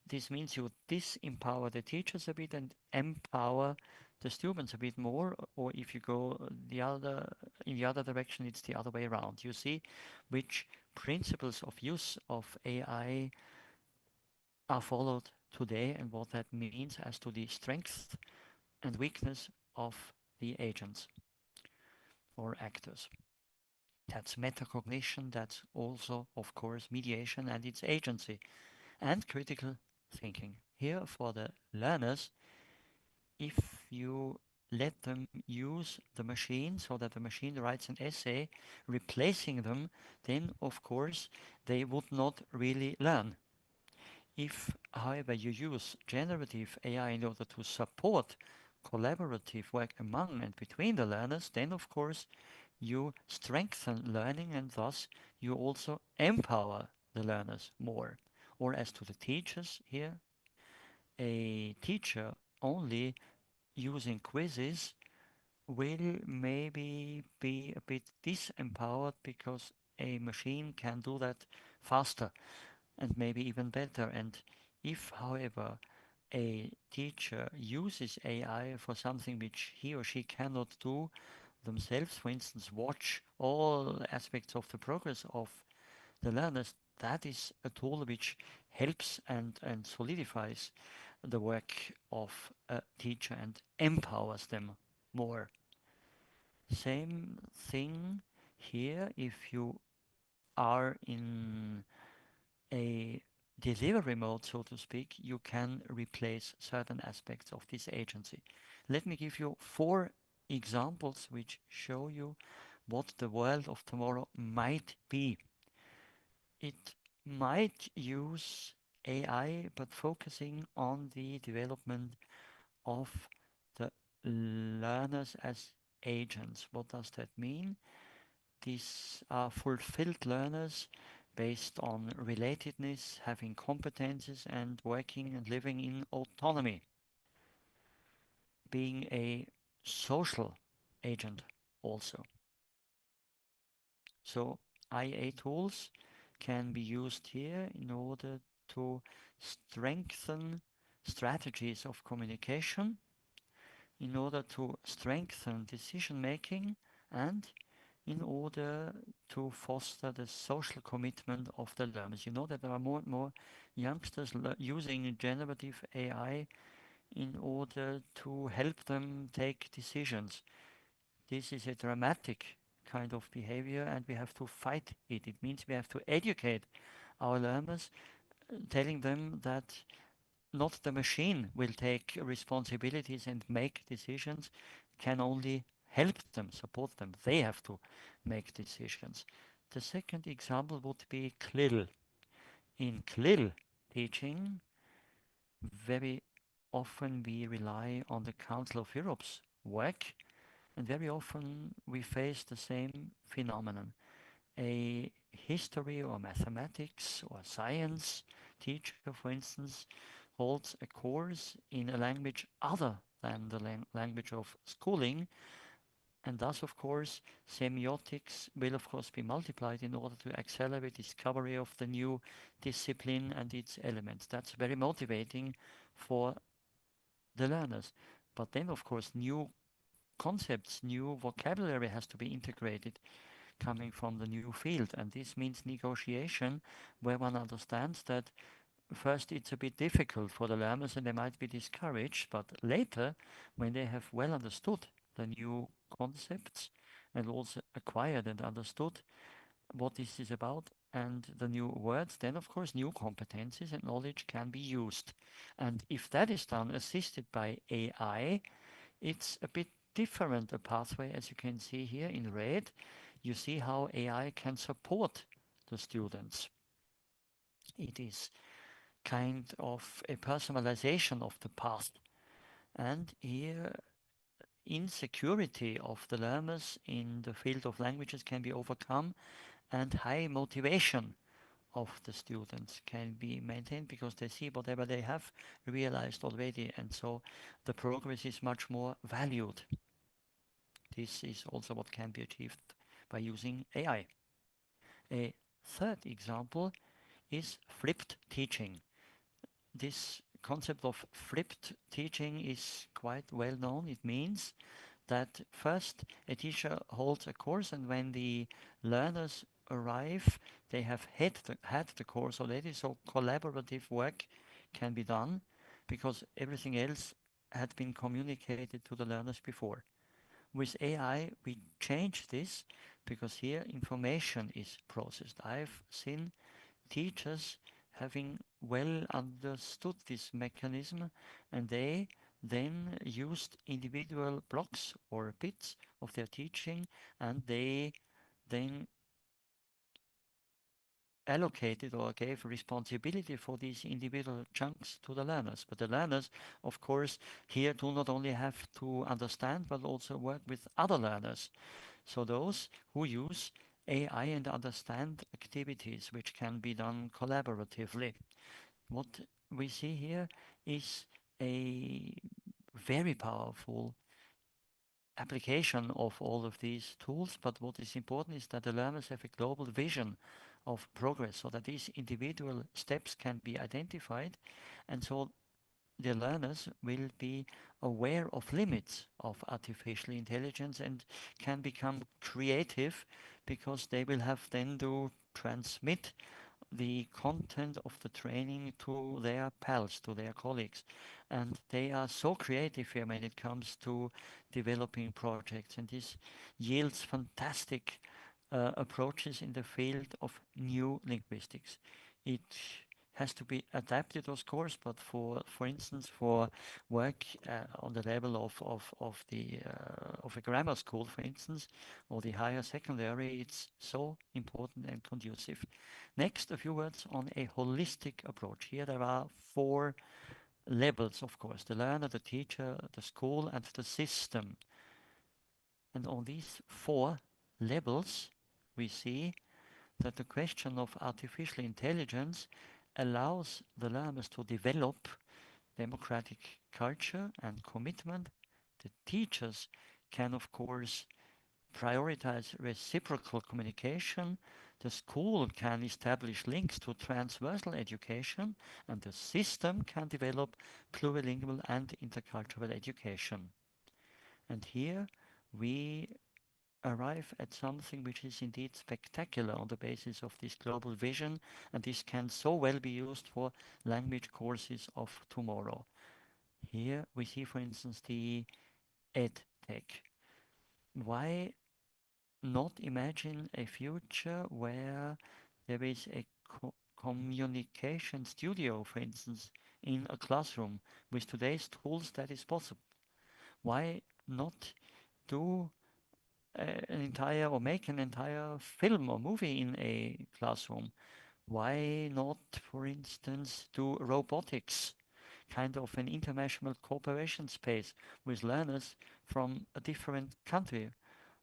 this means you disempower the teachers a bit and empower the students a bit more, or if you go in the other direction, it's the other way around. You see which principles of use of AI are followed today and what that means as to the strength and weakness of the agents or actors. That's metacognition, that's also, of course, mediation and its agency, and critical thinking. Here for the learners, if you let them use the machine so that the machine writes an essay, replacing them, then of course they would not really learn. If, however, you use generative AI in order to support collaborative work among and between the learners, then of course you strengthen learning and thus you also empower the learners more. Or as to the teachers here, a teacher only using quizzes will maybe be a bit disempowered because a machine can do that faster and maybe even better. And if, however, a teacher uses AI for something which he or she cannot do themselves, for instance, watch all aspects of the progress of the learners, that is a tool which helps and solidifies the work of a teacher and empowers them more. Same thing here if you are in a delivery mode, so to speak, you can replace certain aspects of this agency. Let me give you 4 examples which show you what the world of tomorrow might be. It might use AI, but focusing on the development of the learners as agents. What does that mean? These are fulfilled learners based on relatedness, having competences and working and living in autonomy, being a social agent also. So IA tools can be used here in order to strengthen strategies of communication, in order to strengthen decision making, and in order to foster the social commitment of the learners. You know that there are more and more youngsters using generative AI in order to help them take decisions. This is a dramatic kind of behavior and we have to fight it. It means we have to educate our learners, telling them that not the machine will take responsibilities and make decisions, can only help them, support them. They have to make decisions. The second example would be CLIL. In CLIL teaching, very often we rely on the Council of Europe's work, and very often we face the same phenomenon. A history or mathematics or science teacher, for instance, holds a course in a language other than the language of schooling, and thus, of course, semiotics will, of course, be multiplied in order to accelerate discovery of the new discipline and its elements. That's very motivating for the learners. But then, of course, new concepts, new vocabulary has to be integrated coming from the new field. And this means negotiation where one understands that first it's a bit difficult for the learners and they might be discouraged, but later, when they have well understood the new concepts and also acquired and understood what this is about and the new words, then of course new competencies and knowledge can be used. And if that is done assisted by AI, it's a bit different a pathway, as you can see here in red. You see how AI can support the students. It is kind of a personalization of the past. And here, insecurity of the learners in the field of languages can be overcome, and high motivation of the students can be maintained because they see whatever they have realized already, and so the progress is much more valued. This is also what can be achieved by using AI. A third example is flipped teaching. This concept of flipped teaching is quite well known. It means that first a teacher holds a course, and when the learners arrive, they have had the course already, so collaborative work can be done because everything else had been communicated to the learners before. With AI, we change this because here information is processed. I've seen teachers having well understood this mechanism, and they then used individual blocks or bits of their teaching, and they then allocated or gave responsibility for these individual chunks to the learners. But the learners, of course, here do not only have to understand, but also work with other learners. So those who use AI and understand activities which can be done collaboratively. What we see here is a very powerful application of all of these tools, but what is important is that the learners have a global vision of progress so that these individual steps can be identified, and so the learners will be aware of limits of artificial intelligence and can become creative because they will have then to transmit the content of the training to their pals, to their colleagues. And they are so creative here when it comes to developing projects. And this yields fantastic approaches in the field of new linguistics. It has to be adapted, of course, but for instance, for work on the level of a grammar school, for instance, or the higher secondary, it's so important and conducive. Next, a few words on a holistic approach. Here there are 4 levels, of course: the learner, the teacher, the school, and the system. And on these 4 levels, we see that the question of artificial intelligence allows the learners to develop democratic culture and commitment. The teachers can, of course, prioritize reciprocal communication. The school can establish links to transversal education, and the system can develop plurilingual and intercultural education. And here we arrive at something which is indeed spectacular on the basis of this global vision, and this can so well be used for language courses of tomorrow. Here we see, for instance, the EdTech. Why not imagine a future where there is a communication studio, for instance, in a classroom? With today's tools, that is possible. Why not do an entire or make an entire film or movie in a classroom? Why not, for instance, do robotics, kind of an international cooperation space with learners from a different country?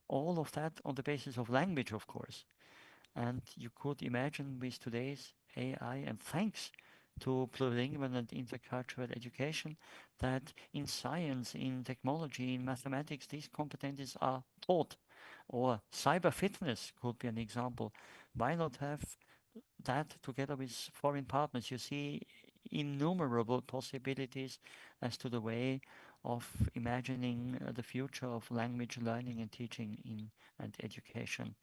All of that on the basis of language, of course. And you could imagine with today's AI, and thanks to plurilingual and intercultural education, that in science, in technology, in mathematics, these competencies are taught. Or cyber fitness could be an example. Why not have that together with foreign partners? You see innumerable possibilities as to the way of imagining the future of language learning and teaching in and education.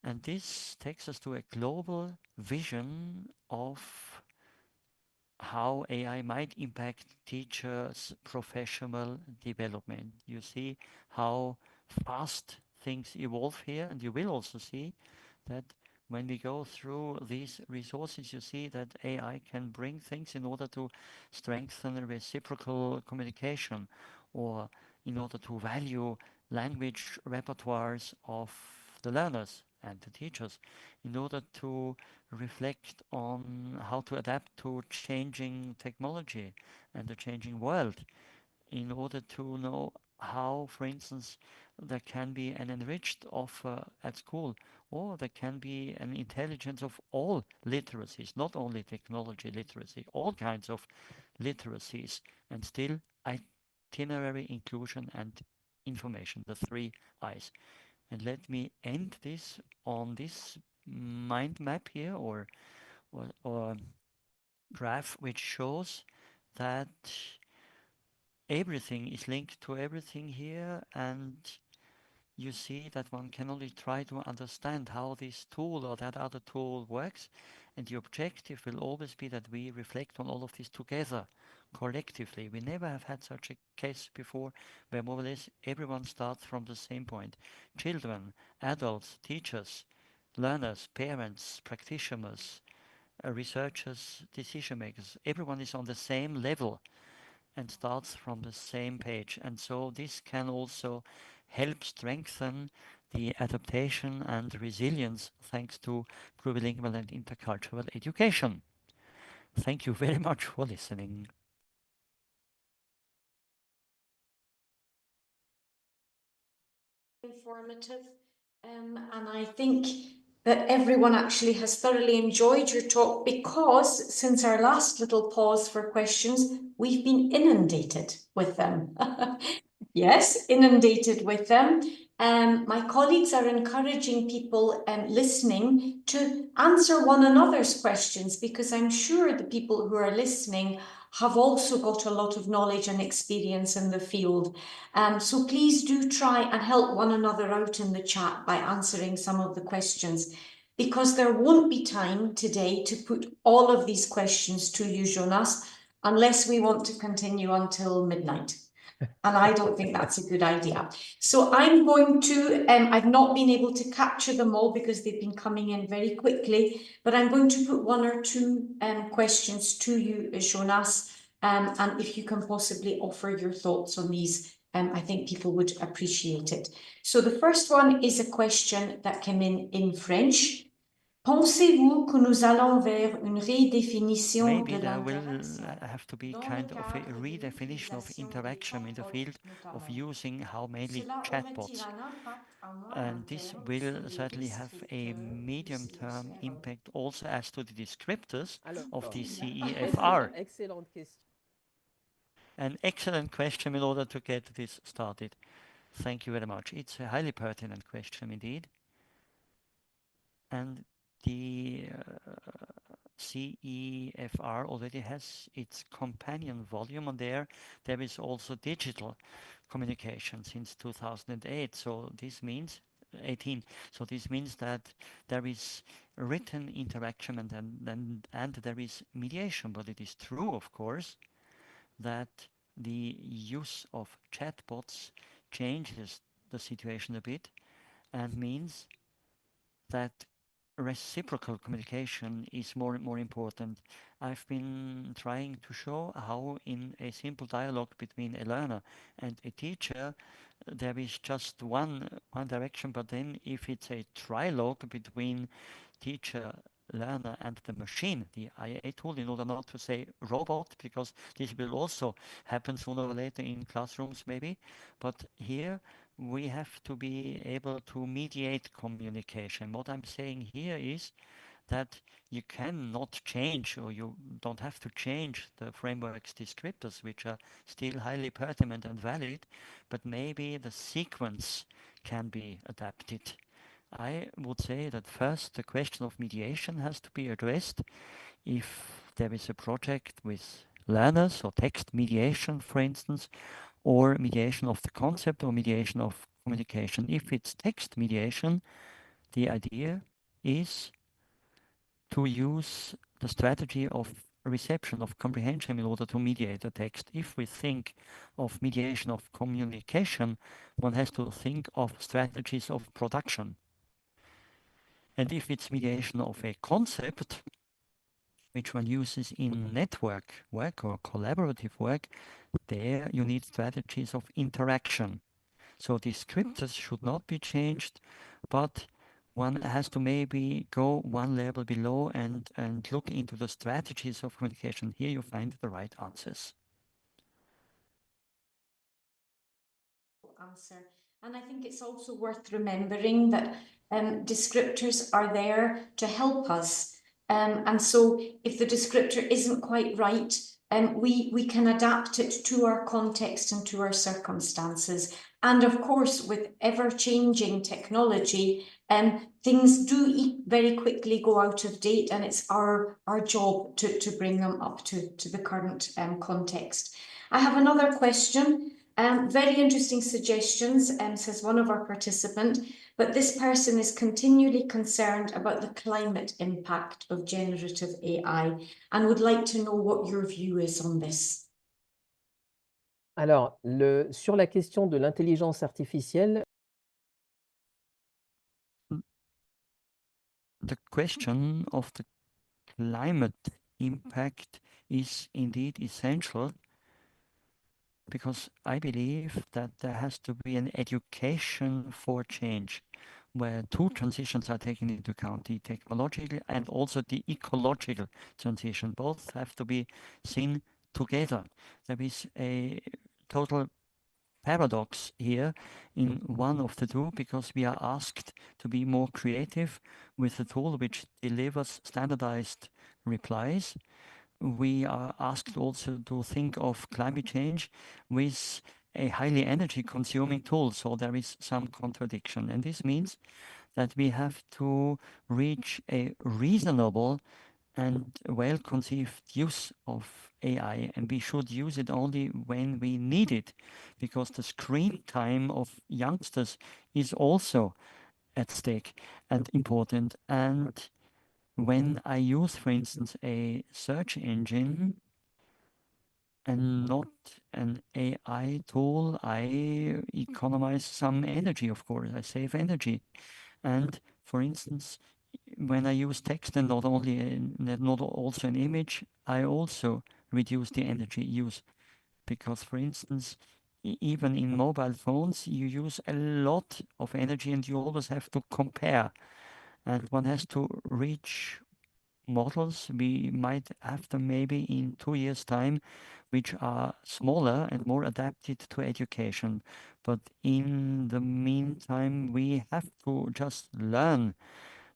And this takes us to a global vision of how AI might impact teachers' professional development. You see how fast things evolve here, and you will also see that when we go through these resources, you see that AI can bring things in order to strengthen reciprocal communication or in order to value language repertoires of the learners and the teachers, in order to reflect on how to adapt to changing technology and the changing world, in order to know how, for instance, there can be an enriched offer at school, or there can be an intelligence of all literacies, not only technology literacy, all kinds of literacies, and still itinerary, inclusion, and information, the three I's. And let me end this on this mind map here, or graph, which shows that everything is linked to everything here, and you see that one can only try to understand how this tool or that other tool works, and the objective will always be that we reflect on all of this together, collectively. We never have had such a case before where more or less everyone starts from the same point. Children, adults, teachers, learners, parents, practitioners, researchers, decision makers, everyone is on the same level and starts from the same page. And so this can also help strengthen the adaptation and resilience thanks to plurilingual and intercultural education. Thank you very much for listening. Informative, and I think that everyone actually has thoroughly enjoyed your talk, because since our last little pause for questions, we've been inundated with them. Yes, inundated with them. My colleagues are encouraging people listening to answer one another's questions, because I'm sure the people who are listening have also got a lot of knowledge and experience in the field. So please do try and help one another out in the chat by answering some of the questions, because there won't be time today to put all of these questions to you, Jonas, unless we want to continue until midnight. And I don't think that's a good idea. So I'm going to, I've not been able to capture them all because they've been coming in very quickly, but I'm going to put one or two questions to you, Jonas, and if you can possibly offer your thoughts on these, I think people would appreciate it. So the first one is a question that came in French. Pensez-vous que nous allons vers une redéfinition Maybe de there will l'interaction have to be dans le kind of a cadre de redefinition of l'utilisation des interaction in the chatbots field of notamment? using how mainly Cela aurait-il chatbots. un impact à moyen And this terme sur will les certainly have a descripteurs du medium-term CSR? impact also as to the descriptors of the Difficile. CEFR. Excellente question. An excellent question in order to get this started. Thank you very much. It's a highly pertinent question indeed. And the CEFR already has its companion volume on there. There is also digital communication since 2008. So this means 18. So this means that there is written interaction and there is mediation. But it is true, of course, that the use of chatbots changes the situation a bit and means that reciprocal communication is more and more important. I've been trying to show how in a simple dialogue between a learner and a teacher, there is just one direction, but then if it's a trilogue between teacher, learner, and the machine, the IA tool, in order not to say robot, because this will also happen sooner or later in classrooms maybe, but here we have to be able to mediate communication. What I'm saying here is that you cannot change, or you don't have to change the framework's descriptors, which are still highly pertinent and valid, but maybe the sequence can be adapted. I would say that first the question of mediation has to be addressed. If there is a project with learners or text mediation, for instance, or mediation of the concept or mediation of communication. If it's text mediation, the idea is to use the strategy of reception, of comprehension in order to mediate the text. If we think of mediation of communication, one has to think of strategies of production. And if it's mediation of a concept, which one uses in network work or collaborative work, there you need strategies of interaction. So the descriptors should not be changed, but one has to maybe go one level below and look into the strategies of communication. Here you find the right answers. Answer. And I think it's also worth remembering that descriptors are there to help us. And so if the descriptor isn't quite right, we can adapt it to our context and to our circumstances. And of course, with ever-changing technology, things do very quickly go out of date, and it's our job to bring them up to the current context. I have another question. Very interesting suggestions, says one of our participants, but this person is continually concerned about the climate impact of generative AI and would like to know what your view is on this. Alors, sur la question de l'intelligence artificielle, the question of the climate impact is indeed essential, because I believe that there has to be an education for change, where two transitions are taken into account, the technological and also the ecological transition. Both have to be seen together. There is a total paradox here in one of the two, because we are asked to be more creative with a tool which delivers standardized replies. We are asked also to think of climate change with a highly energy consuming tool. So there is some contradiction. And this means that we have to reach a reasonable and well-conceived use of AI, and we should use it only when we need it, because the screen time of youngsters is also at stake and important. And when I use, for instance, a search engine and not an AI tool, I economize some energy, of course. I save energy. And for instance, when I use text and not also an image, I also reduce the energy use. Because, for instance, even in mobile phones, you use a lot of energy and you always have to compare. And one has to reach models. We might have them maybe in 2 years' time, which are smaller and more adapted to education. But in the meantime, we have to just learn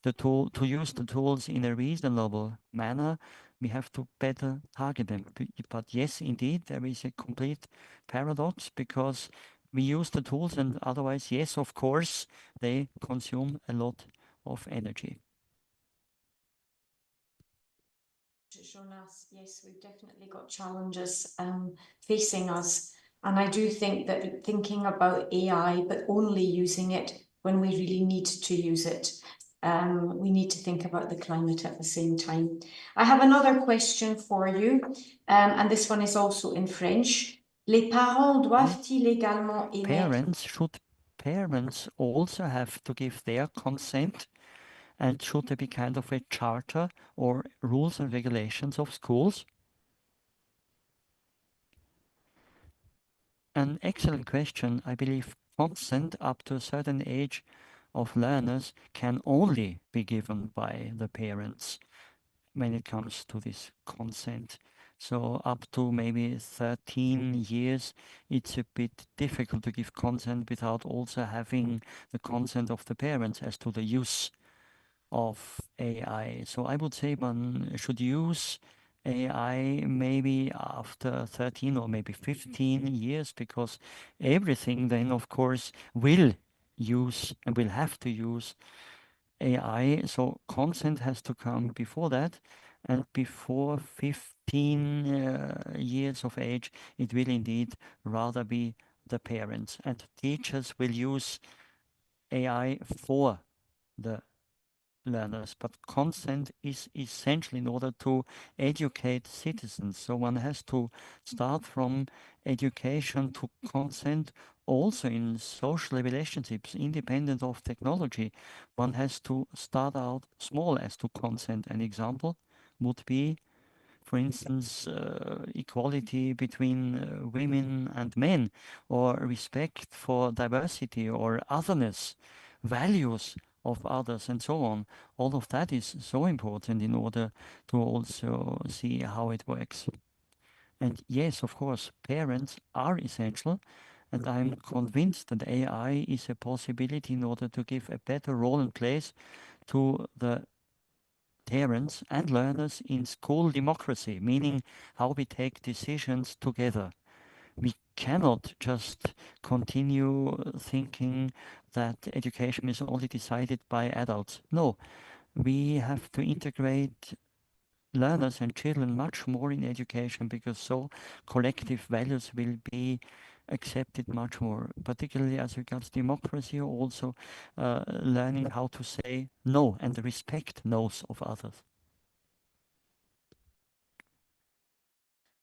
to use the tools in a reasonable manner. We have to better target them. But yes, indeed, there is a complete paradox, because we use the tools and otherwise, yes, of course, they consume a lot of energy. Jonas, yes, we've definitely got challenges facing us. And I do think that thinking about AI, but only using it when we really need to use it, we need to think about the climate at the same time. I have another question for you, and this one is also in French. Les parents doivent-ils également émettre... Parents also have to give their consent? And should there be kind of a charter or rules and regulations of schools? An excellent question. I believe consent up to a certain age of learners can only be given by the parents when it comes to this consent. So up to maybe 13 years, it's a bit difficult to give consent without also having the consent of the parents as to the use of AI. So I would say one should use AI maybe after 13 or maybe 15 years, because everything then, of course, will use and will have to use AI. So consent has to come before that. And before 15 years of age, it will indeed rather be the parents. And teachers will use AI for the learners, but consent is essential in order to educate citizens. So one has to start from education to consent also in social relationships, independent of technology. One has to start out small as to consent. An example would be, for instance, equality between women and men, or respect for diversity or otherness, values of others, and so on. All of that is so important in order to also see how it works. And yes, of course, parents are essential, and I'm convinced that AI is a possibility in order to give a better role and place to the parents and learners in school democracy, meaning how we take decisions together. We cannot just continue thinking that education is only decided by adults. No, we have to integrate learners and children much more in education, because so collective values will be accepted much more, particularly as regards democracy, also learning how to say no and respect no's of others.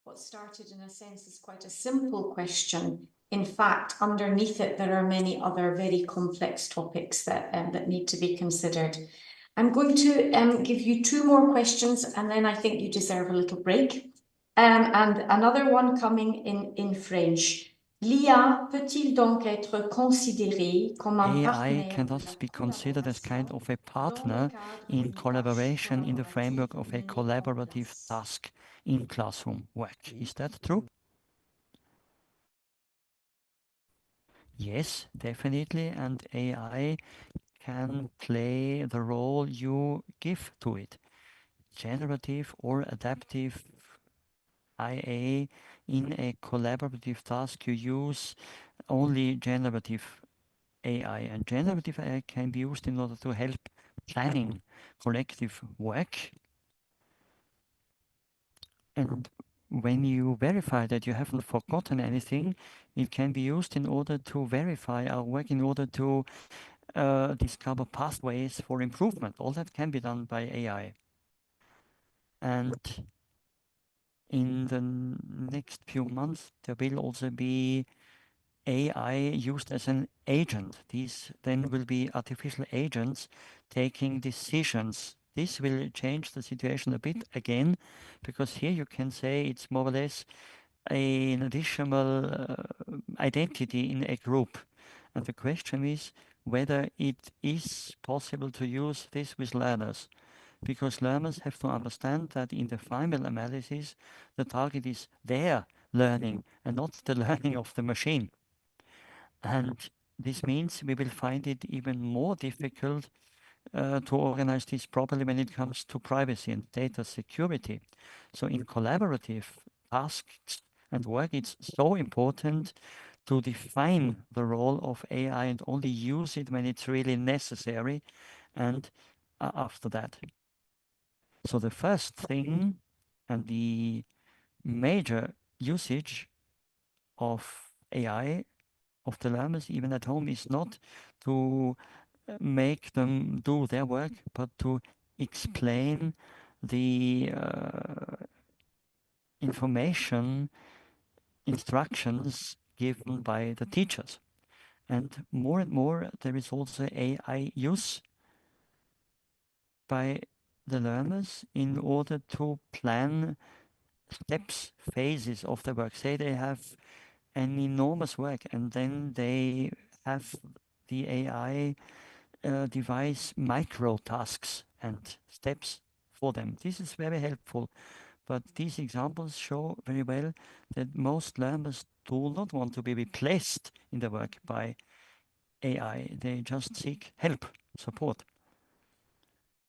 What started in a sense as quite a simple question, in fact, underneath it, there are many other very complex topics that need to be considered. I'm going to give you two more questions, and then I think you deserve a little break. And another one coming in French. L'IA peut-il donc être considéré comme un AI partenaire can de thus la be considered as kind collaboration of a dans le partner cadre in d'une collaboration tâche in the framework collaborative of a menée en collaborative classe? task in classroom work. Is that true? Yes, definitely, and AI can play the role you give to it. Generative or adaptive IA, in a collaborative task, you use only generative AI, and generative AI can be used in order to help planning collective work. And when you verify that you haven't forgotten anything, it can be used in order to verify our work, in order to discover pathways for improvement. All that can be done by AI. And in the next few months, there will also be AI used as an agent. These then will be artificial agents taking decisions. This will change the situation a bit again, because here you can say it's more or less an additional identity in a group. And the question is whether it is possible to use this with learners, because learners have to understand that in the final analysis, the target is their learning and not the learning of the machine. And this means we will find it even more difficult to organize this properly when it comes to privacy and data security. So in collaborative tasks and work, it's so important to define the role of AI and only use it when it's really necessary, and after that. So the first thing and the major usage of AI of the learners, even at home, is not to make them do their work, but to explain the information, instructions given by the teachers. And more, there is also AI use by the learners in order to plan steps, phases of the work. Say they have an enormous work, and then they have the AI devise micro tasks and steps for them. This is very helpful, but these examples show very well that most learners do not want to be replaced in their work by AI. They just seek help, support.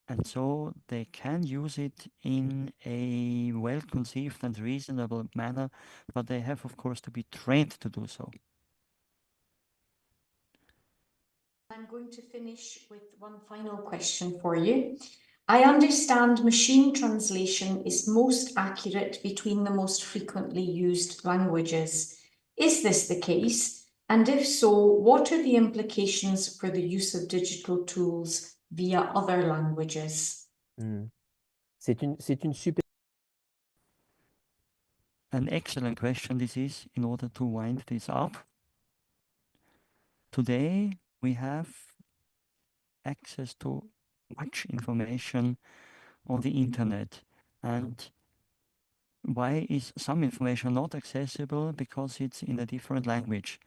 And so they can use it in a well-conceived and reasonable manner, but they have, of course, to be trained to do so. I'm going to finish with one final question for you. I understand machine translation is most accurate between the most frequently used languages. Is this the case? And if so, what are the implications for the use of digital tools via other languages? C'est une super... An excellent question this is, in order to wind this up. Today, we have access to much information on the internet. And why is some information not accessible? Because it's in a different language.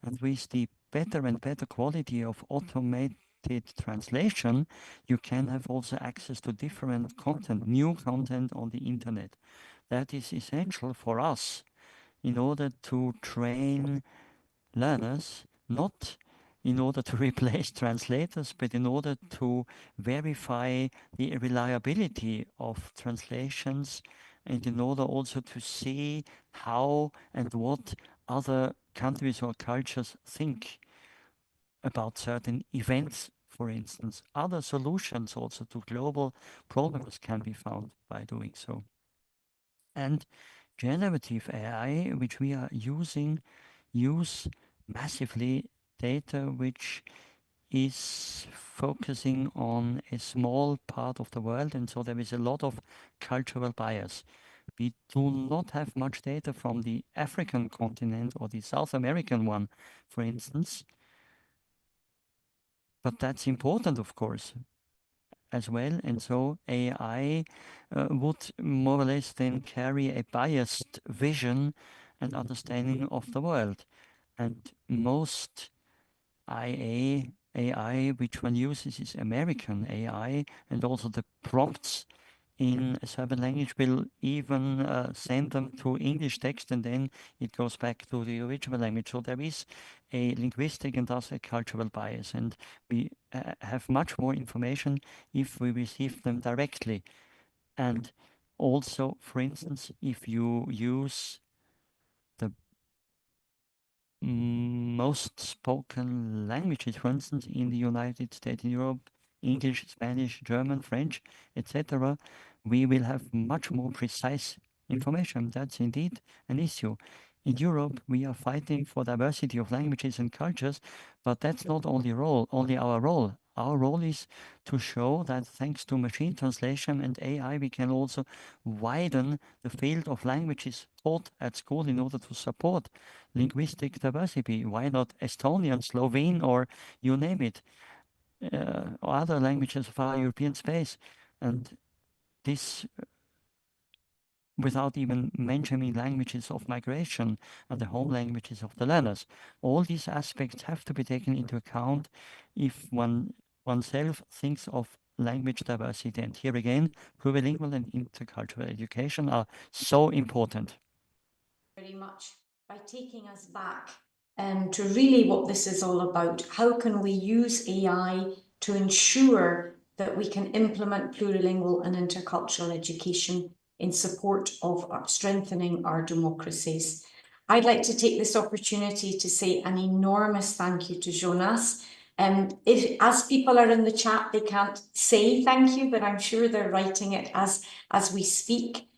And with the better and better quality of automated translation, you can have also access to different content, new content on the internet. That is essential for us in order to train learners, not in order to replace translators, but in order to verify the reliability of translations, and in order also to see how and what other countries or cultures think about certain events, for instance. Other solutions also to global problems can be found by doing so. And generative AI, which we are using, use massively data which is focusing on a small part of the world, and so there is a lot of cultural bias. We do not have much data from the African continent or the South American one, for instance. But that's important, of course, as well. And so AI would more or less then carry a biased vision and understanding of the world. And most AI which one uses is American AI, and also the prompts in a certain language will even send them to English text, and then it goes back to the original language. So there is a linguistic and thus a cultural bias, and we have much more information if we receive them directly. And also, for instance, if you use the most spoken languages, for instance, in the United States, in Europe, English, Spanish, German, French, etc., we will have much more precise information. That's indeed an issue. In Europe, we are fighting for diversity of languages and cultures, but that's not only our role. Our role is to show that thanks to machine translation and AI, we can also widen the field of languages taught at school in order to support linguistic diversity. Why not Estonian, Slovene, or you name it, or other languages of our European space? And this without even mentioning languages of migration and the home languages of the learners. All these aspects have to be taken into account if oneself thinks of language diversity. And here again, plurilingual and intercultural education are so important. Very much by taking us back to really what this is all about. How can we use AI to ensure that we can implement plurilingual and intercultural education in support of strengthening our democracies? I'd like to take this opportunity to say an enormous thank you to Jonas. As people are in the chat, they can't say thank you, but I'm sure they're writing it as we speak.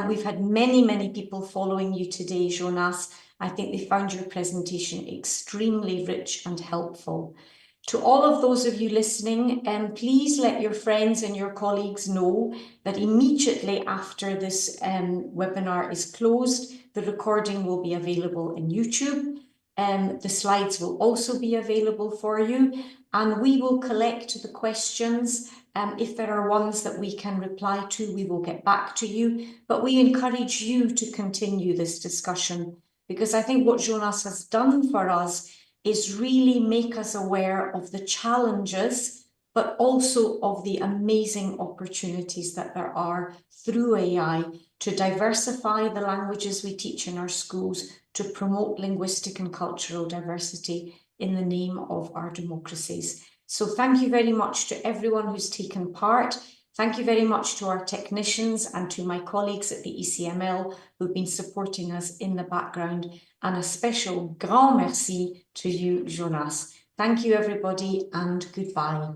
We've had many people following you today, Jonas. I think they found your presentation extremely rich and helpful. To all of those of you listening, please let your friends and your colleagues know that immediately after this webinar is closed, the recording will be available in YouTube. The slides will also be available for you, and we will collect the questions. If there are ones that we can reply to, we will get back to you, but we encourage you to continue this discussion, because I think what Jonas has done for us is really make us aware of the challenges, but also of the amazing opportunities that there are through AI to diversify the languages we teach in our schools, to promote linguistic and cultural diversity in the name of our democracies. So thank you very much to everyone who's taken part. Thank you very much to our technicians and to my colleagues at the ECML who've been supporting us in the background. And a special grand merci to you, Jonas. Thank you, everybody, and goodbye.